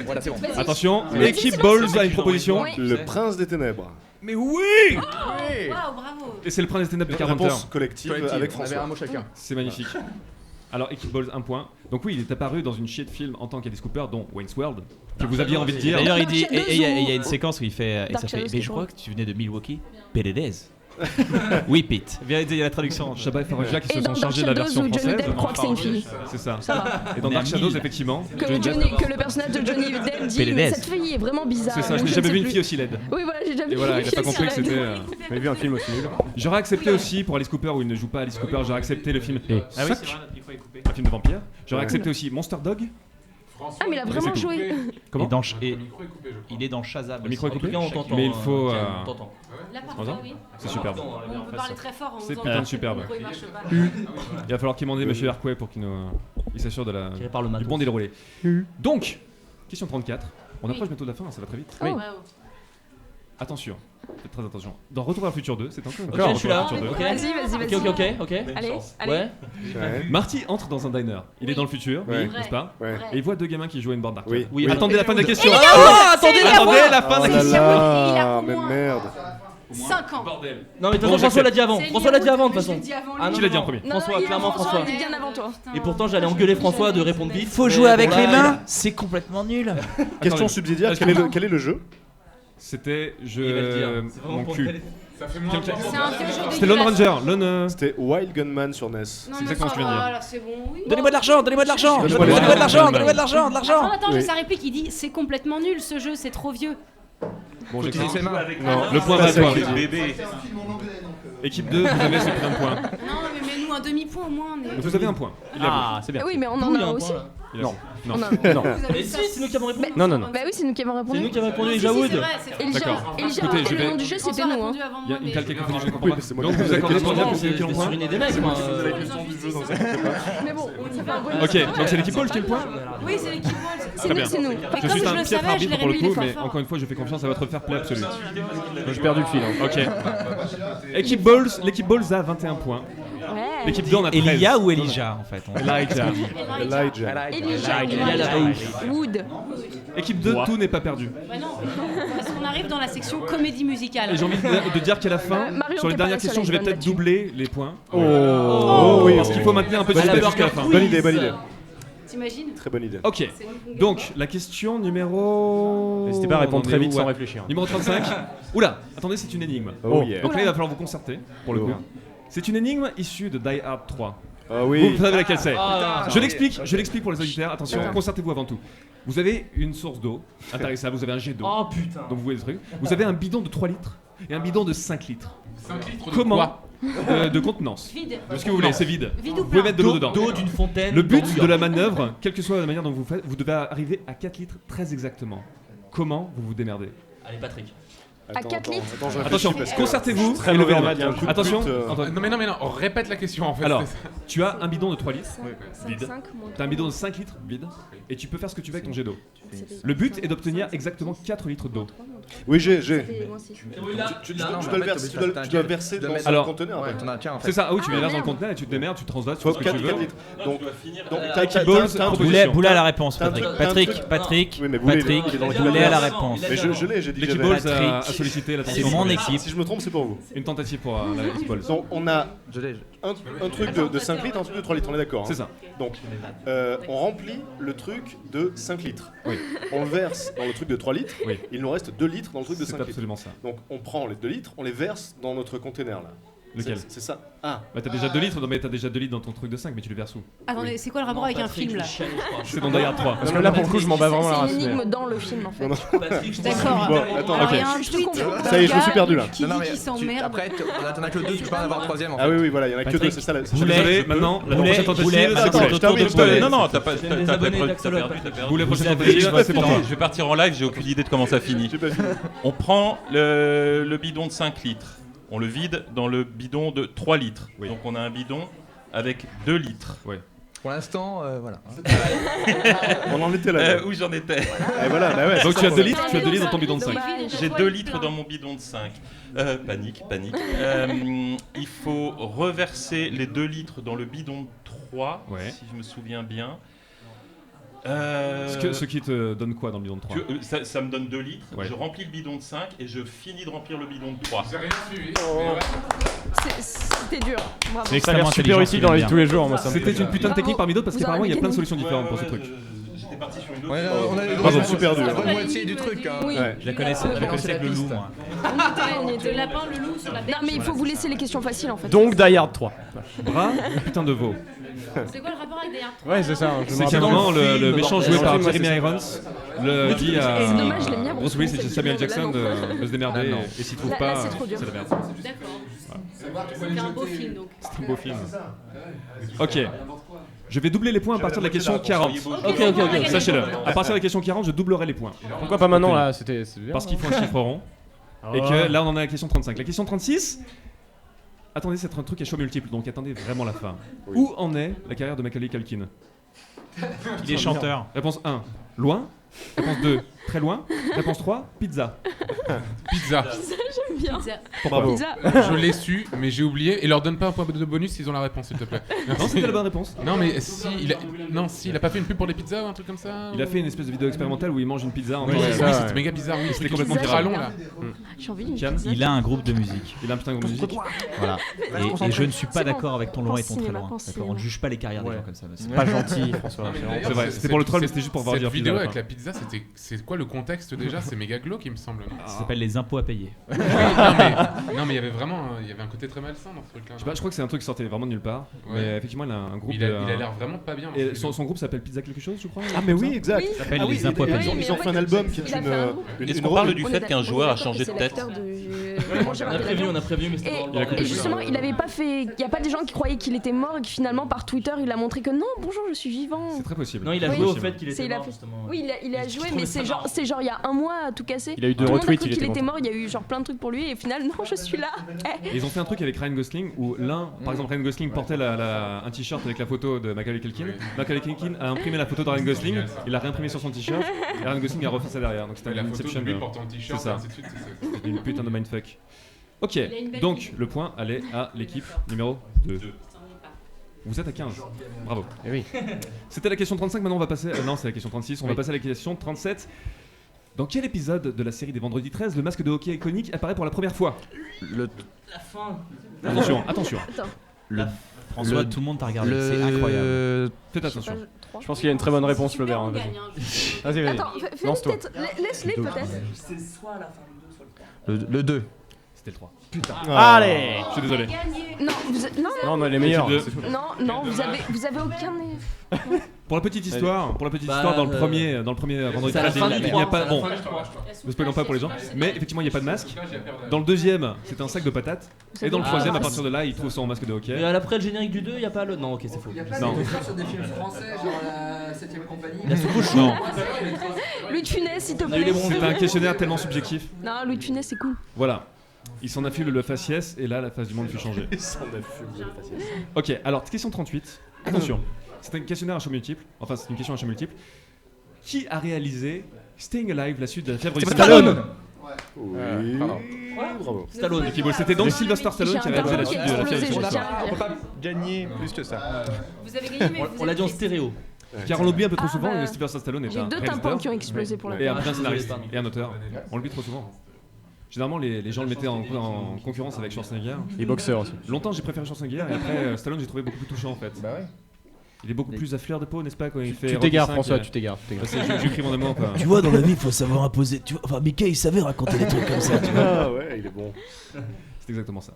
Voilà, c'est bon. Attention, l'équipe Balls a une proposition. Oui. Le Prince des Ténèbres. Mais oui. Waouh, bravo. Et c'est le Prince des Ténèbres de 40 Réponse heures. collective avec On avait François. un mot chacun. C'est magnifique. Alors, équipe Balls, 1 point. Donc oui, il est apparu dans une chier de film en tant qu'Alice Cooper, dont Wayne's World, que vous aviez envie de dire. D'ailleurs, il dit, Dark Shadows et il y a une séquence où il fait, et Dark ça fait, Shadows, mais je crois que tu venais de Milwaukee, Pélédez. Oui, Pete. Viens aider la traduction. Shabba et Farrugia qui Et se dans sont Dark chargés de la Shadows version où Johnny française. Depp croit que c'est une fille. C'est ça. Ça va. Et dans On est Dark à Shadows, 1000. effectivement, Que, Johnny Depp- que le personnage de Johnny Depp dit Pélédez. mais cette fille est vraiment bizarre. C'est ça, je Ou n'ai ne jamais sais vu une plus. fille aussi laide. Oui, voilà, j'ai jamais Et voilà, vu il une a pas fille compris que aussi c'était. laide. J'avais vu un film aussi nul. J'aurais accepté aussi pour Alice Cooper où il ne joue pas Alice Cooper, j'aurais accepté le film Ah oui, c'est Suck, vrai, notre micro est coupé. un film de vampire. J'aurais accepté aussi Monster Dog. Ah, mais il a vraiment c'est tout. joué. Comment Et dans et Le micro est coupé, je crois. il est dans Shazam. Le micro est En tout coupé cas, on t'entend. Mais il faut, On t'entend. Là, par Entends contre, oui. C'est superbe. On peut parler très fort en C'est faisant putain de que superbe. le micro, il marche pas. Il va falloir qu'il demande Monsieur Hercouet pour qu'il il s'assure de la Tiré par le du matos. bon déroulé. Donc, question 34. On approche bientôt de la fin, ça va très vite. Oui. Bravo. Attention, faites très attention. Dans Retour vers le futur 2, c'est encore une Ok, question je suis là. Retour vers le Ok. futur 2. Vas-y, vas-y. Ok. Allez, allez. Ouais. Ouais. Marty entre dans un diner. Il est dans le futur, Ouais. n'est-ce pas Ouais. Et il voit deux gamins qui jouent à une borne d'arcade. Oui. Oui. Attendez la fin de la question. Ah, attendez la Attendez la fin Oh de la là question. Il a là, au mais moins- merde. 5 ans. Bordel. Non, mais de toute Bon, façon, François l'a j'accepte. dit avant. C'est François l'a dit avant, de mais toute je l'ai façon. dit avant lui. Ah non, Qui l'a dit en non. premier Non, François, il a clairement, François, François. il est bien avant toi. Et pourtant, j'allais engueuler François de répondre vite. Faut jouer avec les mains. C'est complètement nul. Question subsidiaire, quel est le jeu? C'était Il va le dire. C'est vraiment mon pour cul. le- Ça fait moins Quelqu'un- C'est un vieux jeu C'était Lone dégueulasse. Ranger. Lone. C'était Wild Gunman sur NES. Non, C'est mais exactement ça ce que je viens de dire. va, là, c'est bon, oui. Donnez-moi de l'argent, donnez-moi de l'argent. Donnez-moi Donnez-moi de de l'argent, donnez-moi de l'argent, de l'argent. Attends, Oui. sa réplique, il dit c'est complètement nul ce jeu, c'est trop vieux. Bon, Utiliser ses mains. Non, Le point ça, va c'est toi. écrit. Bébé. Équipe 2, vous avez ce plein de points. Non, mais mets-nous un demi-point au moins. on est- Vous avez un point. Il l'avoue. Ah, c'est bien. Oui, mais on D'où en il y a un aussi. point, là. Il avoue. Non. On a- Non. Vous avez Mais ça, si, c'est nous qui avons répondu. Non. Bah oui, c'est nous qui avons répondu. C'est nous qui avons répondu, Si, si, Elijah Wood. c'est vrai, c'est vrai. Elijah, D'accord. Elijah, Écoutez, je le vais- nom du jeu, c'était François a nous. Hein. répondu avant Il y a moi, une mais- calcul je ne comprends Oui, pas. mais c'est moi Donc qui vous pose la accordez question. pour dire que C'est c'est quel point sur une des mecs, moi. Mais bon, ça fait un bon. Ok, donc c'est l'équipe Paul qui a le point. Oui, c'est l'équipe Wolves. C'est Très nous, bien. c'est nous. Mais Je comme suis je un le piètre savais, je arbitre l'ai pour le révélé coup, fort mais fort. encore une fois, je fais confiance à votre fair play absolu. J'ai perdu le fil. hein. Ok. L'équipe Balls a 21 points. Ouais. L'équipe 2 en a 13. Elia ou Elijah en fait Elijah. Elijah. Elijah, Elijah. Wood. Équipe 2, tout n'est pas perdu. Bah non, parce qu'on arrive dans la section comédie musicale. Et j'ai envie de dire qu'à la fin, Marion, sur les t'es pas dernières la seule questions, à je vais être peut-être bonne doubler les points. Oh, oui, Parce qu'il faut maintenir un peu de suspense jusqu'à la fin. Bonne idée, bonne idée. T'imagines? Très bonne idée. Ok, C'est nous qu'on gagne. donc la question numéro... N'hésitez pas à répondre On en très est vite où, sans ouais. réfléchir. Numéro 35. Oula, attendez, c'est une énigme. Oh yeah. Donc là, il va falloir vous concerter, pour le Oh. coup. C'est une énigme issue de Die Hard 3. Ah oui. Vous savez laquelle c'est. Ah, Je l'explique pour les auditeurs. Attention, Ouais. concertez-vous avant tout. Vous avez une source d'eau intarissable, vous avez un jet d'eau. Oh putain. Donc vous voyez ce truc. Vous avez un bidon de 3 litres et un bidon de 5 litres. 5 litres de Comment quoi? De contenance. Vide. De ce que vous voulez, c'est vide. Vide ou Vous pouvez plein? mettre de l'eau dedans. D'eau d'une fontaine. Le but dans New de York. la manœuvre, quelle que soit la manière dont vous faites, vous devez arriver à 4 litres très exactement. Comment vous vous démerdez? Allez, Patrick. À 4 litres. Attends, je réfléchis Attention, parce que- concertez-vous. Très et mauvais levez en la maths, main. il y a un coup de Attention, pute, attendez. Non mais non, répète la question en fait. Alors, c'est ça. tu as un bidon de 3 litres. Vide. 5 moins T'as un bidon de 5 litres vide et tu peux faire ce que tu veux avec ton jet d'eau. Le but est d'obtenir exactement 4 litres d'eau. Oui, j'ai. moins 6. Tu dois le verser, tu dois verser dans le Alors, conteneur. Ouais, t'en as tiens en fait. C'est ça, ah oui, tu Ah, mets dans le merde. conteneur et tu te démerdes, tu transvases, tu Faut fais ce que tu 4 veux. litres. Donc, T'as t'as Balls, un truc. Boulet, Boulet à la réponse, T'as un Patrick. truc- Patrick, un truc- Patrick, Oui, mais Boulet, Patrick, il est dans le Boulet à la conteneur. réponse. Mais je l'ai, j'ai dit que L'équipe j'avais. Balls a Patrick, sollicité la c'est mon équipe. Si je me trompe, c'est pour vous. Une tentative pour la équipe Balls. Donc, on a Je l'ai. un truc de 5 litres, un truc de 3 litres, on est d'accord. C'est hein. ça. Donc, on remplit le truc de 5 litres. Oui. On le verse dans le truc de 3 litres. Oui. Il nous reste 2 litres dans le truc de C'est 5 litres. absolument ça. Donc, on prend les 2 litres, on les verse dans notre conteneur là. Lequel? C'est ça. Ah, Bah t'as déjà 2 litres, non mais t'as déjà 2 litres dans ton truc de 5, mais tu le verses où? Attendez, c'est quoi le rapport avec un film là? C'est dans Die Hard 3. Parce que là, pour le coup, je m'en bats vraiment la C'est race. une mais- énigme dans le film en fait. D'accord. Bon, attends, Alors, ok. il y a un Je te tweet comprends. d'un Ça y est, je me suis gars perdu, là. Qui Non, dit mais qu'il s'emmerde. après, t'en as que 2, tu peux pas en avoir un troisième en fait. ah oui, voilà, il y en a que Patrick, 2, c'est ça. Je suis désolé, maintenant, la prochaine tentative, Boulet, c'est attends, Boulet. je termine, je termine. Non, t'as pas Les t'as abonnés perdu, d'Axolotl. t'as perdu. Boulet, prochaine Vous tentative, avez- c'est pour Non, toi. je vais partir en live, j'ai aucune idée de comment ça finit. J'ai pas fini. On prend le bidon de 5 litres, on le vide dans le bidon de 3 litres. Oui. Donc on a un bidon avec 2 litres. Ouais. Pour l'instant, voilà. On en était là. Où j'en étais. Et voilà, bah ouais. Donc tu as 2 litres, dans ton bidon de 5. J'ai 2 litres dans mon bidon de 5. Panique. Il faut reverser les 2 litres dans le bidon de 3, si je me souviens bien. Ce qui te donne quoi dans le bidon de 3 ça me donne 2 litres, je remplis le bidon de 5 et je finis de remplir le bidon de 3. J'ai rien suivi. C'était dur. Bravo. C'est extrêmement super utile dans la vie de tous les jours. Moi, c'était une putain de technique parmi d'autres parce qu'apparemment il y a plein de solutions différentes pour ce truc. J'étais parti sur une autre. Bravo, super dur. La moitié du truc. Oui. Je la connaissais avec le loup, moi. On était Le lapin, le loup sur la bête. Non, mais il faut vous laisser les questions faciles en fait. Donc Die Hard 3. Bras ou putain de veau? C'est quoi le rapport avec des Hard Ouais, c'est ça. C'est qu'à un moment, le méchant joué par Jeremy Irons le dit C'est dommage, je l'aime bien. à Bruce Willis et Samuel Jackson de se démerder et s'il trouve pas, c'est trop dur. c'est la merde. D'accord. C'est un beau film donc. C'est un beau film. Ok. Je vais doubler les points à partir de la question 40. Ok. Sachez-le. À partir de la question 40, je doublerai les points. Pourquoi pas maintenant là? C'est bien. Parce qu'il faut un chiffre rond. Et que là, on en est à la question 35. La question 36. Attendez, c'est un truc à choix multiple, donc attendez vraiment la fin. Où en est la carrière de Macaulay Culkin? Il est chanteur. Réponse 1, loin. Réponse 2, très loin. Réponse 3, pizza. Pizza. J'aime bien. Pourquoi? Bravo. Pizza. Je l'ai su, mais j'ai oublié. Et leur donne pas un point de bonus s'ils ont la réponse, s'il te plaît. Non, c'était la bonne réponse. Non, mais si il a pas fait une pub pour les pizzas ou un truc comme ça. Il a fait une espèce de vidéo expérimentale où il mange une pizza en Oui, temps c'était méga bizarre. Oui, C'était complètement ultra viral. long là. J'ai envie d'une Kian, pizza. Il a un groupe de musique. il a un putain de groupe de musique. Voilà. Et je ne suis pas C'est bon. d'accord avec ton loin et ton très Cinéma, loin. pense D'accord, on cinéma. ne juge pas les carrières des gens comme ça. monsieur. Pas gentil, François. Non, mais d'ailleurs, C'est vrai, c'était pour le troll, mais c'était juste pour voir cette dire vidéo pizza, avec quoi. la pizza, c'est quoi le contexte déjà? C'est méga glauque, il me semble. Ça s'appelle les impôts à payer. Non, mais il y avait vraiment un côté très malsain dans ce truc-là. Je sais pas, je crois que c'est un truc qui sortait vraiment de nulle part. Ouais. Mais effectivement, il a un groupe. Il a l'air vraiment pas bien. Et son groupe s'appelle Pizza quelque chose, je crois. Ah mais oui, exact. Oui. Ça s'appelle Ah oui, les impôts à ils payer. ont- ils ont fait un album qui est Il a fait un groupe. Est-ce qu'on parle du On fait est qu'un joueur a d'accord changé que de c'est tête? l'acteur de Manger On a avec prévenu, l'avion. mais c'était dans le Et bordel. justement, il avait pas fait. Il y a pas des gens qui croyaient qu'il était mort et qui finalement par Twitter il a montré que non, bonjour, je suis vivant. C'est très possible. Non, il a Oui. joué au Possible. fait qu'il C'est- était il a mort fait- justement. Oui, il a joué, trouvais mais ça c'est genre il y a un mois à tout casser. Il a eu Tout deux le monde a retweets, cru il qu'il était était content. mort, il y a eu genre plein de trucs pour lui et au final non, je suis là. Et ils ont fait un truc avec Ryan Gosling où par exemple, Ryan Gosling portait un t-shirt avec la photo de Macaulay Culkin. Macaulay Culkin a imprimé la photo de Ryan Gosling, il l'a réimprimé sur son t-shirt et Ryan Gosling a refait ça derrière. Donc c'était La une photo de inception. lui portant le t-shirt, C'est ça. et ainsi de suite. c'est- Une putain de mindfuck. Ok, a une belle donc vie. le point allait à l'équipe numéro 2. Vous êtes à 15. Bravo. Eh oui. C'était la question 35, maintenant on va passer. Non, c'est la question 36, on va Oui. passer à la question 37. Dans quel épisode de la série des Vendredis 13 le masque de hockey iconique apparaît pour la première fois? La fin. Attention. François, tout le monde t'a regardé. C'est incroyable. Faites attention. Je pense qu'il y a une très bonne réponse, Super, Flaubert. on Vas-y. gagne, hein. Vas-y, vas-y. Attends, fais Lance-toi. peut-être. Laisse-les peut-être. C'est soit la fin du 2, soit le 3. Le 2. C'était le 3. Allez. Je suis désolé. Gagné. Non, non, Non, on est les meilleurs. non, vous avez aucun. Pour la petite histoire, Bah, dans le premier Vendredi C'est à la 13, fin du il n'y a 3. pas. Bon, ne spoilons pas pour les gens, mais effectivement il n'y a pas de masque. Dans le deuxième, c'est un sac de patates. Et dans le troisième, à partir de là, il trouve son masque de Et hockey. après le générique du 2, il y a pas le. Non, ok, c'est faux. Il y a plein Non. de sur des films français, genre la 7ème compagnie. La soupe au chou. Non, Louis de Funès, s'il te On a eu les plaît. bons. c'est un questionnaire tellement subjectif. Non, Louis de Funès, c'est cool. Voilà. Il s'en affule le faciès et là la face du monde fut changée. Ok, alors question 38. Attention, c'est un questionnaire à choix multiple. Enfin, c'est une question à choix multiple. Qui a réalisé Staying Alive, la suite de la fièvre du Stallone. Oui. Pardon. Bravo. Stallone. C'était donc Sylvester Stallone qui a réalisé la suite de la fièvre du J'ai un Stallone. interrogé, On peut pas gagner plus que ça. Vous avez gagné, mais On l'a dit en stéréo. Car on l'oublie un peu trop Ah, souvent, bah, Sylvester Stallone est J'ai un deux tympans réalisateur qui ont explosé pour la et un première. scénariste et un auteur. On l'oublie trop souvent. Généralement, les gens le mettaient en concurrence avec Schwarzenegger. Et boxeur aussi. Longtemps, j'ai préféré Schwarzenegger et après Stallone, j'ai trouvé beaucoup plus touchant en fait. Bah ouais. Il est beaucoup plus à fleur de peau, n'est-ce pas, quand il fait. Tu Rocky t'égares, V, François, tu t'égares. J'écris mon amour quoi. Tu vois, dans la vie, il faut savoir imposer. Tu vois, enfin, Mickey, il savait raconter des trucs comme ça, tu vois. Ah ouais, il est bon. C'est exactement ça.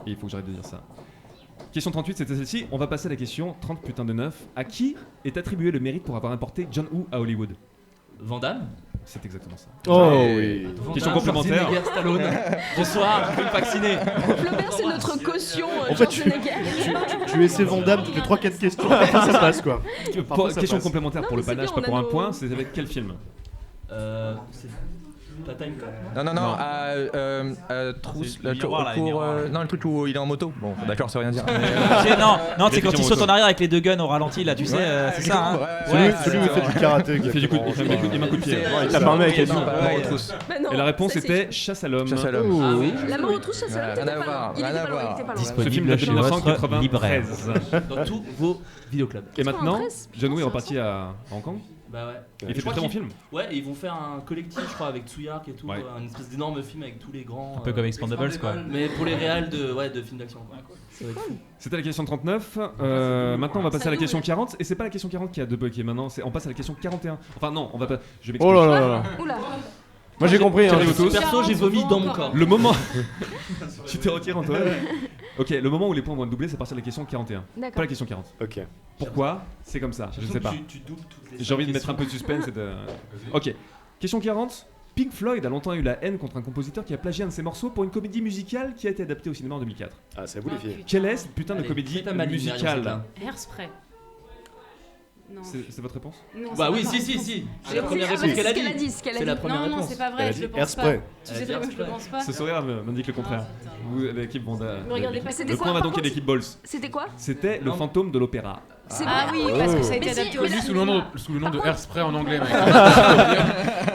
Et il faut que j'arrête de dire ça. Question 38, c'était celle-ci. On va passer à la question 30 putain de 9. À qui est attribué le mérite pour avoir importé John Woo à Hollywood? Van Damme. C'est exactement ça. Oh oui. Question Van Damme, complémentaire. Schwarzenegger, Stallone. Bonsoir, je vais me vacciner. Flaubert, c'est notre caution En fait, Schwarzenegger. tu essaies Van Damme toutes les 3-4 questions, parfois ça passe quoi. Parfois, ça Question passe. complémentaire pour Non, le mais c'est panache, bien, pas on pour a un nos- point. C'est avec quel film? C'est Pas time quoi. Non, trousse. le miroir, là, le miroir. Non, le truc où il est en moto. Bon, d'accord, ça veut rien dire. Non, c'est quand il saute en arrière avec les deux guns au ralenti, là, tu sais, c'est ça. Hein. Celui où il fait du karaté. Il fait du coup de pied. Il tape un mec et tout. Et la réponse était chasse à l'homme. Chasse à l'homme. La mort aux trousses, chasse à l'homme. Rien à voir. Il était pas loin. Ce film date de 1993. Dans tous vos vidéoclubs. Et maintenant, John Woo est reparti à Hong Kong. Bah ouais. Il fait de très bons films. Ouais, et ils vont faire un collectif, je crois, avec Tsuyark et tout, Ouais. une espèce d'énorme film avec tous les grands. Un peu comme Expandables, quoi. Mais pour les réals de films d'action. C'était la question 39. Maintenant, on va passer à la question 40. Et c'est pas la question 40 qui a débloqué maintenant. On passe à la question 41. Enfin, non, on va pas. Je vais Oh là là là. Oula. Moi j'ai compris. Hein. Perso, j'ai vomi dans mon corps. Le moment. Tu t'es retiré, Antoine. Ok, le moment où les points vont être doublés, c'est à partir de la question 41. D'accord. Pas la question 40. Ok. Pourquoi? C'est comme ça, je ne sais pas. Tu doubles toutes les J'ai envie de mettre un peu de suspense et de. Ok. Question 40. Pink Floyd a longtemps eu la haine contre un compositeur qui a plagié un de ses morceaux pour une comédie musicale qui a été adaptée au cinéma en 2004. Ah, c'est à vous les filles. Quelle est cette putain de Allez, comédie faites un Mali, musicale? Hairspray. Non. C'est votre réponse? Non, Bah c'est oui, pas si, ma si, réponse. si. C'est la première réponse C'est qu'elle ce a qu'elle a dit. dit. C'est la première Non, réponse. c'est pas Elle vrai, a je dit le pense pas. Hairspray. Tu sais très bien que je le pense pas. Ce sourire m'indique le contraire. Vous, l'équipe Bonda. Me regardez pas. C'était Le quoi, point va par donc à contre l'équipe Balls. C'était quoi? C'était le fantôme de l'opéra. Ah oui, parce que ça a été adapté au Connu sous le nom de Hairspray en anglais.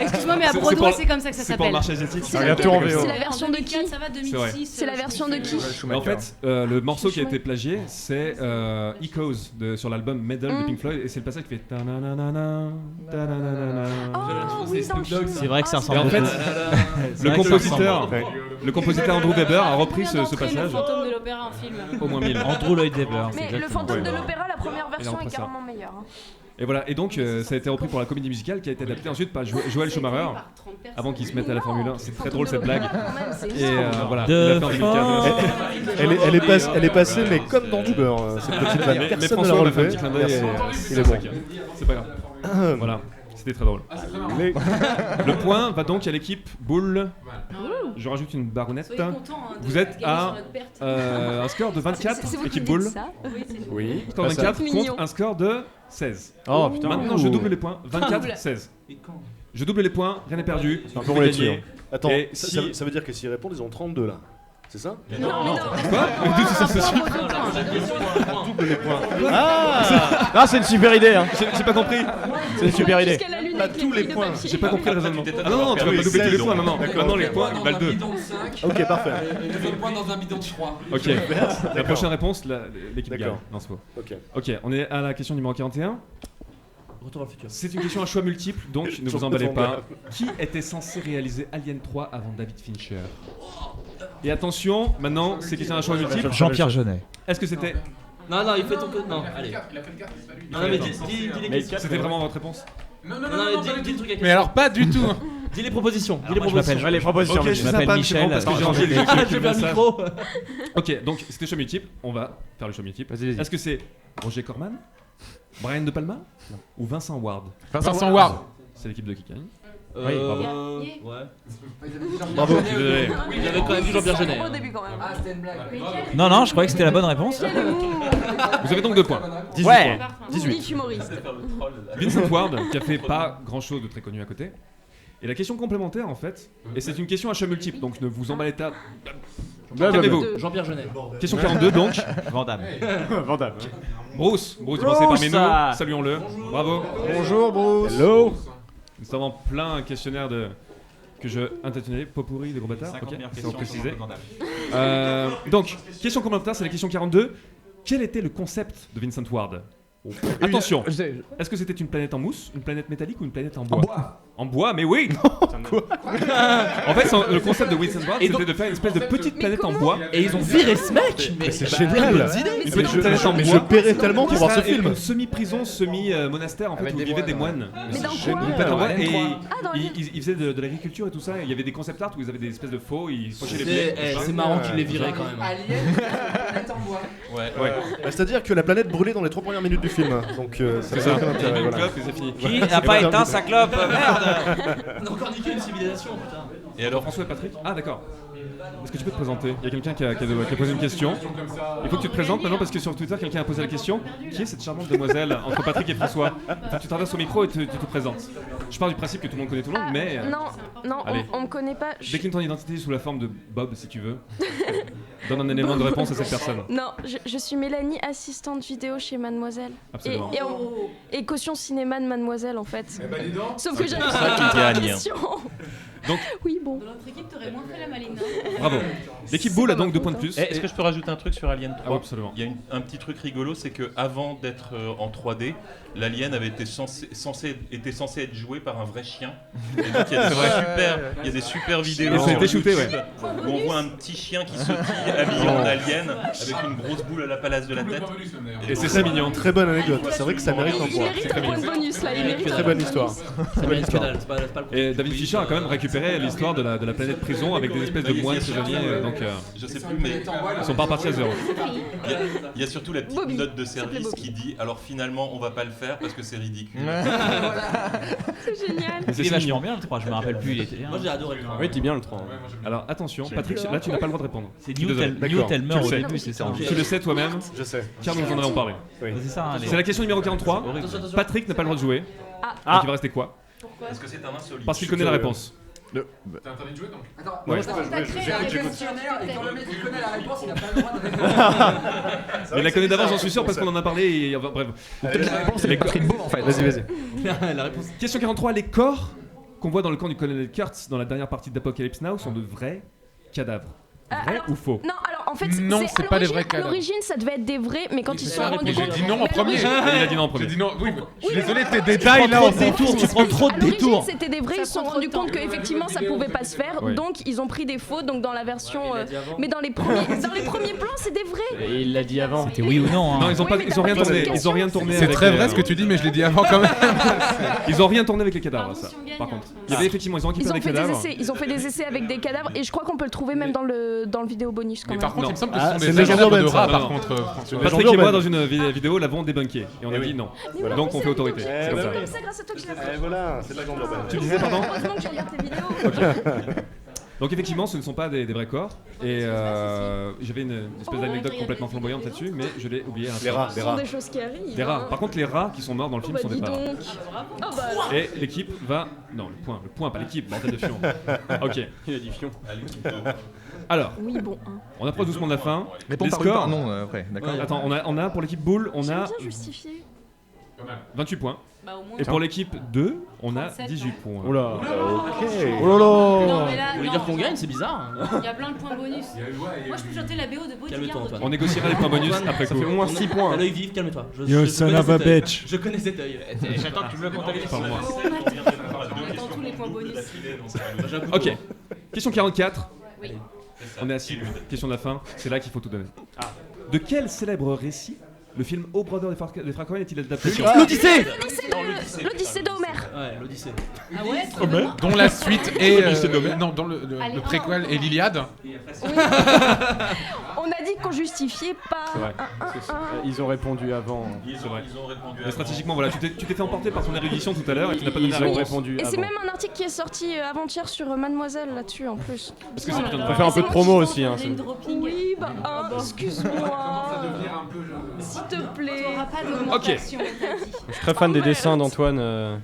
Excuse-moi, mais à Broadway, c'est comme ça que ça C'est pour s'appelle. le marché asiatique. C'est la version de qui? Ça va, vrai. 2006. C'est la version de qui? En fait, le morceau qui a été plagié, c'est Echoes sur l'album Medal de Pink Floyd, et c'est le passage qui fait ta-na-na-na-na, ta-na-na-na-na. Oh oui, dans le film. C'est vrai que ça Et ressemble en beaucoup. fait, le compositeur Andrew Weber a repris ce Le passage. fantôme de l'opéra en film. Au moins 1000. Andrew Lloyd Webber. Mais le fantôme de l'opéra, la première version après est ça. carrément meilleure. hein. Et voilà, et donc ça a été repris pour la comédie musicale qui a été adaptée ensuite par Joël Schumacher avant qu'il se mette à la Formule 1. C'est très drôle cette blague. Et voilà, il l'a fait en 2015. Elle est passée, mais comme dans du beurre. Cette petite vanne. Mais Personne ne l'a François m'a fait un relevé. petit clin d'œil Merci. et Il est bon. c'est pas grave. Voilà, c'était très drôle. Le point va donc à l'équipe Boule. Je rajoute une barounette. Soyez contents, hein, de Vous êtes gagner à sur notre perte. un score de 24, C'est vous qui équipe dites Boule. ça? Oui, c'est nous. Oui. Score de 24 Mignon. contre un score de 16. Oh putain. Maintenant, je double les points. 24-16. Et quand Je double les points, rien n'est perdu. Un peu Vous roulé gagnez. dessus. Attends, Et ça veut dire que s'ils répondent, ils ont 32 là. C'est ça? Non, mais non. Quoi? D'où tout ça se suit? Double les points. Ah, c'est une super idée. Hein. J'ai pas compris. C'est une super idée. Jusqu'à la lune Pas avec les tous les feuilles de points. papier. J'ai pas compris le raisonnement. Ah non, tu vas pas doubler tous les points maintenant. Maintenant, les points, ils valent 2. Ok, parfait. Tu fais le point dans un bidon de froid. Ok. La prochaine réponse, l'équipe gagne. D'accord. Non, c'est faux. Ok. Ok, on est à la question numéro 41. Retour vers le futur. C'est une question à choix multiple, donc ne vous emballez pas. Qui était censé réaliser Alien 3 avant David Fincher? Et attention, maintenant, c'est question à choix multiple. Jean-Pierre Jeunet. Est-ce que c'était. Non, il fait ton code. Non, allez. Il a fait le 4, c'est pas lui. Non, mais dis les questions. C'était vraiment votre réponse? Non, Non, dis le truc avec Mais alors, pas du tout. Dis les propositions. Dis les Moi, je m'appelle propositions. Les propositions. Ok, mais je je m'appelle m'appelle Michel. Michel parce que j'ai envie de Ah, je vais le micro. Ok, donc c'était choix multiple. On va faire le choix multiple. Vas-y. Est-ce que c'est Roger Corman, Brian De Palma ou Vincent Ward? Vincent Ward. C'est l'équipe de qui gagne. Ouais. Bravo. Désolé. Il avait quand même dit Jean-Pierre Jeunet. Au début quand même. Ah, c'était une blague. Non, je croyais que c'était la bonne réponse. Vous avez donc 2 points. 18 Ouais. points. Unique humoriste. Vincent Ward, qui a fait pas grand chose de très connu à côté. Et la question complémentaire en fait, et c'est une question à choix multiple, donc ne vous emballez pas. Calmez-vous. Jean-Pierre Jeunet. Question 42 donc. Vandame. Vendable. Bruce il pensait parmi nous, Bruce. saluons-le. Bravo. Bonjour Bruce. Hello. Nous sommes en plein questionnaire que je intitulais Pot pourri de gros bâtards. 50 Ok, meilleures c'est questions précisé. sur Vandame. Donc, question complémentaire, c'est la question 42. Quel était le concept de Vincent Ward? Attention, est-ce que c'était une planète en mousse, une planète métallique ou une planète en bois? En bois, mais oui. En fait, le concept de Vincent Ward, c'était de faire une espèce de petite planète en bois. Et ils ont viré ce mec. Mais c'est génial. Une petite planète en Mais je bois. paierais tellement pour voir ce film. Une semi-prison, semi-monastère en fait, où vivaient des moines. Mais dans Une quoi? planète en bois. Et Ah, dans les- ils faisaient de l'agriculture et tout ça. Il y avait des concept art où ils avaient des espèces de faux, ils pochaient les blés. C'est marrant qu'il les virait quand même. Alien, planète en bois. Ouais. Bah, c'est-à-dire que la planète brûlait dans les 3 premières minutes du film. Donc ça C'est n'a ça. aucun Il y intérêt. avait une Voilà. clope et c'est fini. Qui n'a pas éteint sa clope? Merde. On a encore niqué une civilisation, putain. Et alors, François et Patrick? Ah d'accord. Est-ce que tu peux te présenter? Il y a quelqu'un qui a posé une question. Il faut que tu te présentes maintenant parce que sur Twitter, quelqu'un a posé la question. Qui est cette charmante demoiselle entre Patrick et François? Faut que tu t'adresses au micro et tu te présentes. Je pars du principe que tout le monde connaît tout le monde, mais... Non, Allez. on me connaît pas. Décline ton identité sous la forme de Bob, si tu veux. Donne un élément de réponse à cette personne. Non, je suis Mélanie, assistante vidéo chez Mademoiselle. Absolument. Et caution cinéma de Mademoiselle, en fait. Sauf que j'avais C'est ça qui gagne. question. Donc, oui, bon. Dans notre équipe, t'aurais moins fait la maline. bravo. L'équipe Bull a donc 2 points de plus. Est-ce que je peux rajouter un truc sur Alien 3? Ah oui, absolument. Il y a un petit truc rigolo, c'est que avant d'être en 3D, l'Alien avait été censé être joué par un vrai chien. Et donc il y a des super vidéos Et ça a été sur shooté, YouTube ouais. où on voit un petit chien qui sautille habillé en alien avec une grosse boule à la place de la tête. Et c'est ça mignon. Très bonne anecdote. C'est vrai que ça mérite un Il point. mérite un point de bonus, là. Il mérite Très bonne histoire. Ça mérite que dalle, c'est pas le problème. Et David Fischer a quand même récupéré l'histoire de la planète prison avec des espèces de moines prisonniers. Donc, je sais plus, mais ils sont pas repartis à zéro. il y a surtout la petite note de service qui dit alors finalement on va pas le faire parce que c'est ridicule. C'est génial. C'est vachement bien le 3, je me rappelle plus. Moi j'ai adoré le 3. Oui, t'es bien le 3. Alors attention, Patrick, là tu n'as pas le droit de répondre. C'est Je suis désolé. Newt meurt au début, c'est ça. Tu le sais toi-même, Je sais. car nous en avons parlé. C'est ça. C'est la question numéro 43. Patrick n'a pas le droit de jouer. Donc il va rester quoi? Parce que c'est un insolite. Parce qu'il connaît la réponse. T'es interdit de jouer donc? Attends, Ouais. t'as créé un questionnaire et quand le mec il connaît la réponse, il a pas le droit de répondre. Mais il la connaît d'avance, j'en suis sûr, parce qu'on en a parlé. Et, enfin, bref. La réponse, c'est Patrick Beau en fait. Vas-y. La réponse. Question 43. Les corps qu'on voit dans le camp du colonel Kurtz dans la dernière partie d'Apocalypse Now sont de vrais cadavres. Vrai Alors, ou faux? Non, alors en fait, Non, c'est pas des vrais À cadavres. l'origine, ça devait être des vrais, mais quand ils se sont rendus J'ai compte. dit non en Mais à premier. l'origine- Il a dit non en premier. J'ai dit non, oui, je suis mais désolé, non. tes détails là, on s'en fout. Tu prends trop À de l'origine, détours. c'était des vrais, ils se sont rendus compte qu'effectivement ça pouvait pas se faire, Ouais. donc ils ont pris des fautes, donc dans la version. Mais dans les premiers plans, c'est des vrais. Et il l'a dit avant. C'était oui ou non. hein. Non, ils ont, Oui, pas, mais ils t'as ont rien pas posé tourné. de Ils ont rien tourné. C'est avec très les, vrai ce que tu dis, mais je l'ai dit avant quand même. Ils ont rien tourné avec les cadavres, ça. si on gagne, Par contre, hein. il y avait effectivement, ils ont Ils récupéré ont des fait des cadavres. essais, ils ont fait des essais avec des cadavres, et je crois qu'on peut le trouver même dans le vidéo bonus quand Mais même. par contre, il me semble que Ah, ce sont c'est des une légende cadavres de urbaine, ça. rats Non, par non. contre, François. Patrick et moi, dans une vidéo, l'avons débunké. Et on a dit non. Mais Donc on fait autorité. Eh C'est comme ben ça. oui. Comme ça, grâce à toi que je l'ai fait. Et voilà, c'est de la grande urbaine. Tu disais, pardon? Heureusement que je regarde tes vidéos. Donc effectivement, ce ne sont pas des vrais corps. Et j'avais une espèce d'anecdote complètement flamboyante là-dessus, mais je l'ai oublié. Les rats, Ce les sont rats. des choses qui arrivent. Des rats. hein. Par contre, les rats qui sont morts dans le Oh film bah sont des dis vrais rats. donc. Oh bah alors. Et l'équipe va. Non, le point, pas l'équipe, bordel de fion. Ok. Il a dit fion. Alors, Oui, bon. Hein. on approche doucement de la fin. Réponds Les par oui ou par scores. non après, d'accord. Attends, on a pour l'équipe Bull, on J'aime a bien justifier. 28 points. Bah au moins. Et pour l'équipe 2, on a 37, 18 points. Oh là. Ok. Oh là Non, là. mais là, Vous voulez non. dire qu'on gagne, c'est bizarre. Il y a plein de points bonus. Moi, je peux chanter la BO de Bodyguard. Calme-toi, Antoine. On négociera les points bonus après Ça coup. fait au moins 6 points. À l'œil vif, calme-toi. Yo, son of a œil. bitch. Je connais cet œil. J'attends que tu me le comptes avec Parle-moi. On attend tous les points bonus. J'ai un couteau. Ok. Question 44. Oui. On est assis. Question de la fin. C'est là qu'il faut tout donner. De quel célèbre récit le film Oh Brother des frères Coen est-il adapté? L'Odyssée. L'Odyssée d'Homer. Ouais, l'Odyssée. Ah ouais, trop bien. Dont la suite est. L'Odyssée d'Homère. Non, dans le préquel et l'Iliade. On a dit qu'on justifiait pas. C'est vrai. Ils ont répondu avant. C'est vrai. Ils ont répondu Mais stratégiquement, voilà, tu t'es fait emporter par ton érudition tout à l'heure et tu n'as pas donné la Ils ont réponse. répondu Et c'est avant. même un article qui est sorti avant-hier sur Mademoiselle là-dessus en plus. Parce que c'est putain de On va vrai. faire un peu de promo aussi. Hein, Name dropping. Oui, bah excuse-moi. S'il te plaît. T'auras pas d'augmentation, t'as dit. Je suis très fan des dessins d'Antoine.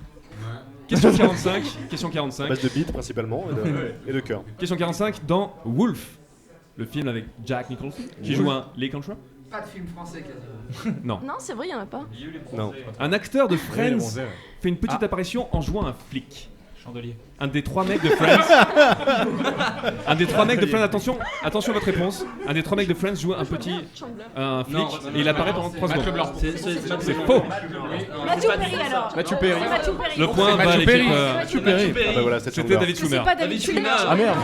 Question 45. Question 45. Base de beat principalement et de cœur. Question 45. Dans Wolf, le film avec Jack Nicholson, qui joue un Lycanthrope. Pas de film français quasiment. Non. Non, c'est vrai, il y en a pas. Non. Un acteur de les Friends bronzés, ouais. fait une petite apparition en jouant un flic. Chandelier. Un des 3 mecs de Friends. Un des 3 mecs de Friends, attention à votre réponse. Un des 3 mecs de Friends joue un petit. Un flic Non, et il apparaît pendant 3 Mathieu secondes. Blanc. C'est faux. Mathieu Perry alors. Mathieu Perry. C'est Mathieu Perry. Le point va à Mathieu l'équipe. Perry. Mathieu Perry. Ah bah voilà, c'est C'était Chandler. David C'est Schumer. pas David Schumer. Ah merde.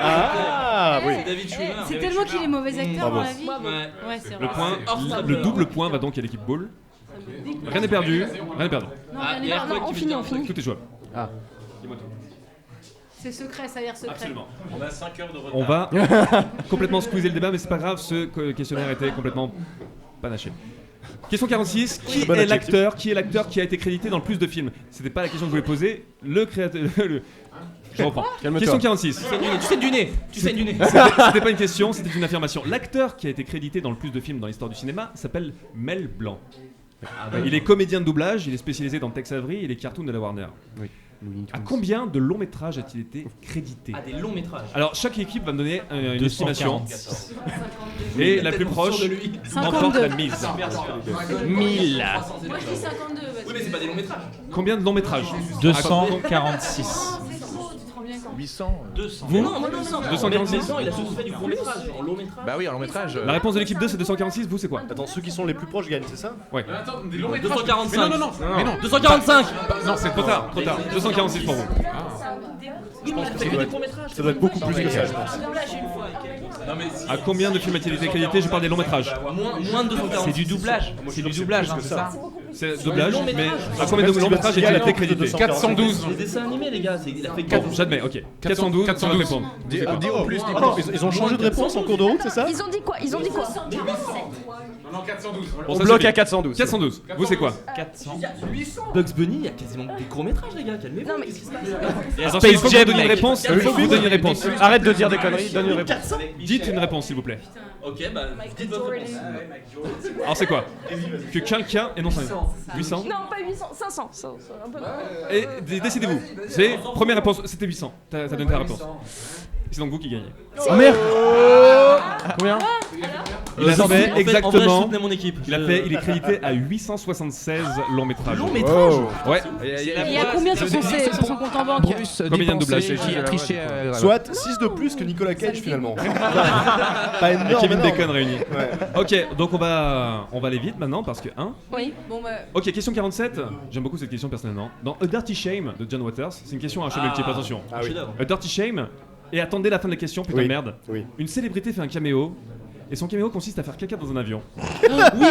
Ah oui. David Schumer. C'est tellement qu'il est mauvais acteur dans la vie. Ouais. Ouais, c'est vrai. Le point, Hors le double point va donc à l'équipe Ball. Rien n'est perdu. Rien n'est perdu. Non, Ah, rien et n'est Aircode pas- qui on finit, me on dit un finit. truc. Tout est jouable. Ah. Dis-moi tout. C'est secret, ça a l'air secret. Absolument. On a 5 heures de retard. On va complètement squeezer le débat, mais c'est pas grave, ce questionnaire était complètement panaché. Question 46, qui Bon est adjectif. l'acteur qui a été crédité dans le plus de films? C'était pas la question que je voulais poser, le créateur... Je reprends. Calme-toi. Question 46. Tu sais du nez. Tu sais du nez. C'était pas une question, c'était une affirmation. L'acteur qui a été crédité dans le plus de films dans l'histoire du cinéma s'appelle Mel Blanc. Il est comédien de doublage, il est spécialisé dans Tex Avery et les cartoons de la Warner. Oui. À combien de longs métrages a-t-il été crédité? Ah, des longs métrages. Alors chaque équipe va me donner une estimation. 246. Et la plus proche remporte la mise. 1000. Moi je dis 52. Oui, mais c'est pas des longs métrages. Combien de longs métrages? 246. 800. 200. Vous Non, 246. il a surtout fait du court métrage. En long métrage. Bah oui, en long métrage. La réponse de l'équipe 2 c'est 246, vous c'est quoi? Attends, ceux qui sont les plus proches gagnent, c'est ça? Ouais. Mais attends, des longs métrages. 245. Mais non. 245. Non, c'est trop tard, trop tard. 246 pour vous. Je pense que c'est des courts métrages. Ça doit être beaucoup plus que ça, je pense. Non, mais si. À combien de films a-t-il été crédité? Je parle des longs métrages. Moins de 246. C'est du doublage. C'est du doublage, hein, c'est ça. C'est doublage, Long mais métrage. à combien de longs métrages a-t-il été crédité? 412. Les dessins animés, les gars, il a fait Bon, 4. j'admets, ok. 412, 412 répondre. Dis au plus, dis Oh, ils ont changé de réponse en cours de route, c'est ça? Ils ont dit quoi? Ils ont dit quoi? Non, 412. Bon, On ça, bloque c'est à 412. 412. Vous c'est quoi? 400. Bugs Bunny, il y a quasiment des courts métrages, les gars, calmez-vous. Non, mais- Qu'est-ce qui se passe? Attention, il faut que vous Jam, donniez une mec. réponse. Il faut que vous donniez une réponse. Arrête de dire des conneries, donne une réponse. 400. Dites une réponse s'il vous plaît. Ok, bah, dites votre réponse. Alors c'est quoi? Que quelqu'un énonce un 800. Non, pas 800, 500. Un peu. Et décidez-vous. C'est première réponse, c'était 800. T'as donné ta réponse. C'est donc vous qui gagnez. Oh merde. Combien? Il a fait En vrai, je exactement. soutenais mon équipe. Il est crédité à 876 longs métrages. Long métrage. Ouais. Il y a combien sur son compte en banque? Bruce Combien de doublages? qui a triché. Soit 6 de plus que Nicolas Cage finalement. Pas Et énorme. Kevin énorme. Bacon réunis. Ouais. Ok, donc on va aller vite maintenant parce que Oui, bon bah. Ok, question 47. J'aime beaucoup cette question personnellement. Dans A Dirty Shame de John Waters, c'est une question à un multiple, attention. Ah oui. A Dirty Shame. Et attendez la fin de la question, putain Oui. de merde. Oui. Une célébrité fait un caméo. Et son caméo consiste à faire caca dans un avion. Oui.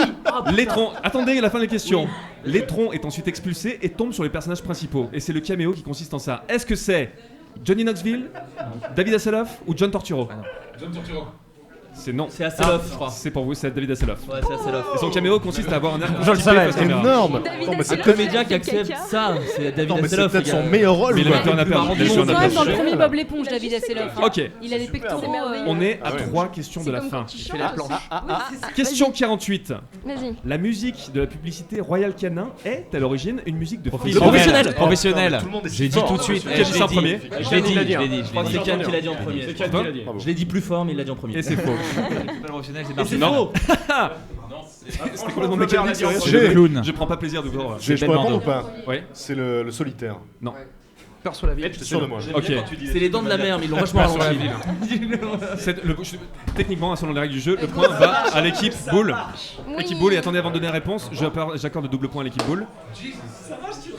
L'étron, attendez la fin de la question. L'étron est ensuite expulsé et tombe sur les personnages principaux. Et c'est le caméo qui consiste en ça. Est-ce que c'est Johnny Knoxville, David Hasselhoff ou John Turturro? John Turturro. C'est non. C'est Hasselhoff, je crois. C'est pour vous, c'est David Hasselhoff. Ouais, c'est Hasselhoff. Et son caméo consiste à avoir un air Je le savais. face caméra. Énorme. David Attends, mais Un c'est Hasselhoff. comédien qui accepte ça, c'est David Non, mais c'est Hasselhoff. peut-être les son gars. meilleur rôle. Mais il quoi. a fait un appel. Il est quand même dans le premier Voilà. Bob l'éponge, David Hasselhoff. Ok. Il a des pectoraux. On est à Ah ouais. 3 questions de la comme fin. quand tu chantes. Question 48. Vas-y. La musique de la publicité Royal Canin est à l'origine une musique de film. Professionnel. Professionnel. Tout le monde est J'ai dit fort. tout de suite. Qui a dit ça en premier? Je l'ai dit, je l'ai dit. Je crois que c'est Cam qui l'a dit en premier. C'est Ken qui l'a dit. Je l'ai dit plus fort, mais il l'a dit en premier. Et c'est faux. Professionnel, c'est Et parti. c'est Non. faux. C'était complètement mécanique, sérieux. C'est le clown. Je prends pas plaisir de voir. Je peux répondre ou pas? Ouais. C'est le solitaire. Non. Peur sur la ville. J'étais sûr de moi. Ok. C'est les dents de la mer, mais ils l'ont vachement ralenti. Techniquement, selon les règles du jeu, le point va à l'équipe boule. Équipe boule, et attendez avant de donner la réponse, j'accorde le double point à l'équipe boule.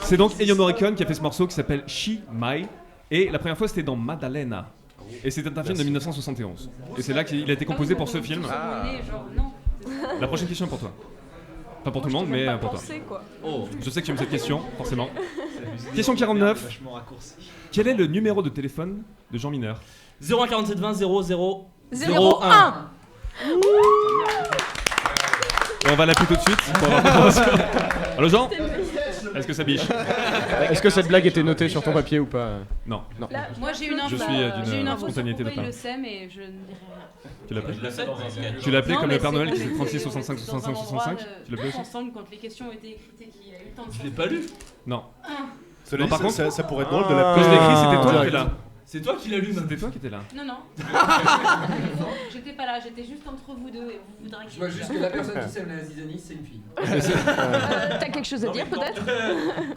C'est donc Ennio Morricone qui a fait ce morceau qui s'appelle She Mai. Et la première fois c'était dans Maddalena. Et c'était un film de 1971. Et c'est là qu'il a été composé pour ce film. La prochaine question est pour toi. Pas pour tout le monde, mais pour toi. Oh. Je sais que tu aimes cette question, forcément. Question 49. Quel est le numéro de téléphone de Jean Mineur? 01 47 20 00 01. Et on va l'appeler tout de suite. Pour avoir l'information. Allô Jean? Est-ce que ça biche? Est-ce que cette blague était notée sur ton papier ou pas? Non. Moi j'ai une info. Je suis J'ai une d'une info sur spontanéité pourquoi il totale. le sait, mais je ne dirai rien. Tu l'as appelé? Je l'ai fait dans un sketch. Tu l'as appelé Non, comme mais le Père c'est Noël qui qu'on fait est 36, 65, dans un 65, endroit, 65? Tu l'as appelé aussi? ensemble quand les questions ont été écrites et qu'il a eu le temps de Je l'ai pas lu. Non. Cela Non, dit, par contre, ça pourrait être drôle de la quand je l'ai écrit, c'était toi qui étais là. C'est toi qui l'as lu, C'était toi qui étais là. Non, non. J'étais pas là, j'étais juste entre vous deux et vous voudrez que Je vois juste que la personne qui sème la zizanie, c'est une fille. T'as quelque chose à dire peut-être?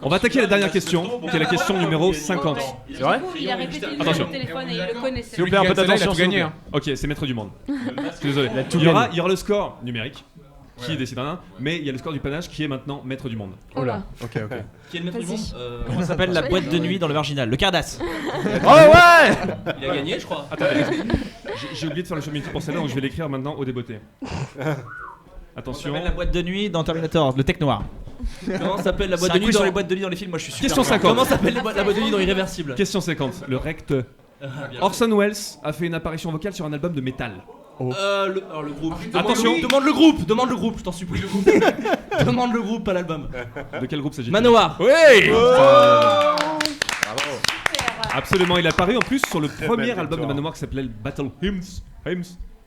On va attaquer la dernière question, qui est la question numéro 50. C'est vrai? il a répété le Attention. téléphone et il le connaissait. S'il vous plaît, un peu d'attention. tout gagné. Ok, c'est maître du monde. Je suis désolé. tout Il y aura le score numérique, qui décide un, mais il y a le score du panache qui est maintenant maître du monde. Oh là. Ok. Qui est le maître du monde Comment s'appelle la boîte de nuit dans le marginal? Le Cardass. Oh ouais! Il a gagné, je crois. Attendez, j'ai oublié de faire le chemin pour celle-là, donc je vais l'écrire maintenant au débeauté. Attention. La boîte de nuit dans Terminator, le Tech Noir. Comment s'appelle la boîte C'est de un nuit quiz sur dans les boîtes de nuit dans les films, moi je suis super. Question fort. 50. Comment s'appelle la boîte de nuit dans Irréversible? Question 50. Le recte. Orson Welles a fait une apparition vocale sur un album de métal. Le groupe. Attention. Demande le groupe, je t'en supplie. Demande le groupe, pas l'album. De quel groupe s'agit-il? Manowar. Oui. Bravo. Absolument, il est apparu en plus sur le premier album de Manowar qui s'appelait Battle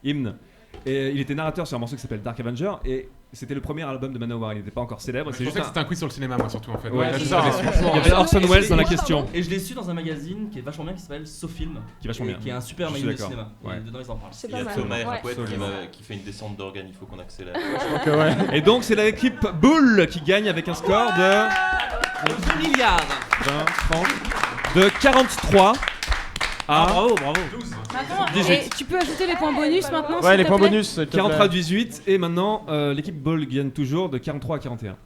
Hymn. Et il était narrateur sur un morceau qui s'appelle Dark Avenger et c'était le premier album de Manowar, il n'était pas encore célèbre. Je pensais que c'était un quiz sur le cinéma, moi surtout en fait. Ouais, Là, c'est je ça. suis déçu. Il y avait Orson Welles dans la question. Et je l'ai su dans un magazine qui est vachement bien qui s'appelle SoFilm. Qui est vachement bien. Qui est un super Je suis magazine de d'accord. cinéma. Ouais. Et dedans ils en parlent. C'est Il y pas a mal. Thomas Ouais. Hercouet qui fait une descente d'organes, il faut qu'on accélère. Et donc c'est l'équipe Bull qui gagne avec un score de 2 milliards. 20, 30, de 43 à Bravo. Maintenant, 18. et tu peux ajouter les points bonus maintenant. Ouais, s'il les te points plaît bonus. s'il te 43 à plaît. 18 et maintenant l'équipe Bull gagne toujours de 43 à 41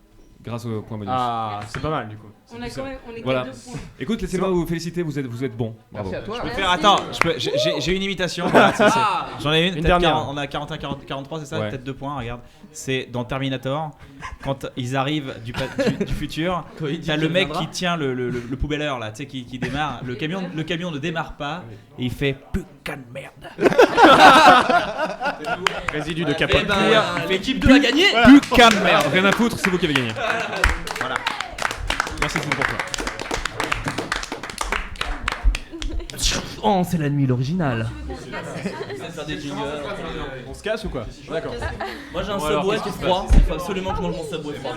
grâce au point bonus. Ah, c'est pas mal du coup. On a quand même on est Voilà. qu'à 2 points. Écoute, laissez-moi vous féliciter, vous êtes bons. Bravo. Merci à toi. Je peux faire. Attends, j'ai une imitation. Voilà, j'en ai une. Une peut-être dernière. On a 41, 43, c'est ça? Ouais. Peut-être 2 points. Regarde. C'est dans Terminator. Quand ils arrivent du futur, t'as le mec qui tient le poubelleur là, tu sais, qui démarre. Le camion ne démarre pas et il fait putain de merde. Résidu de capote. L'équipe 2 a gagné. Putain de merde. Rien à foutre, c'est vous qui avez gagné. Voilà. Merci, c'est pour toi. Oh, c'est la nuit, l'original. Faire des jingles. On se casse ou quoi? D'accord. Moi j'ai un Bon, alors, Subway qu'est-ce qui est qui se froid. Il faut absolument que je mange mon Subway froid.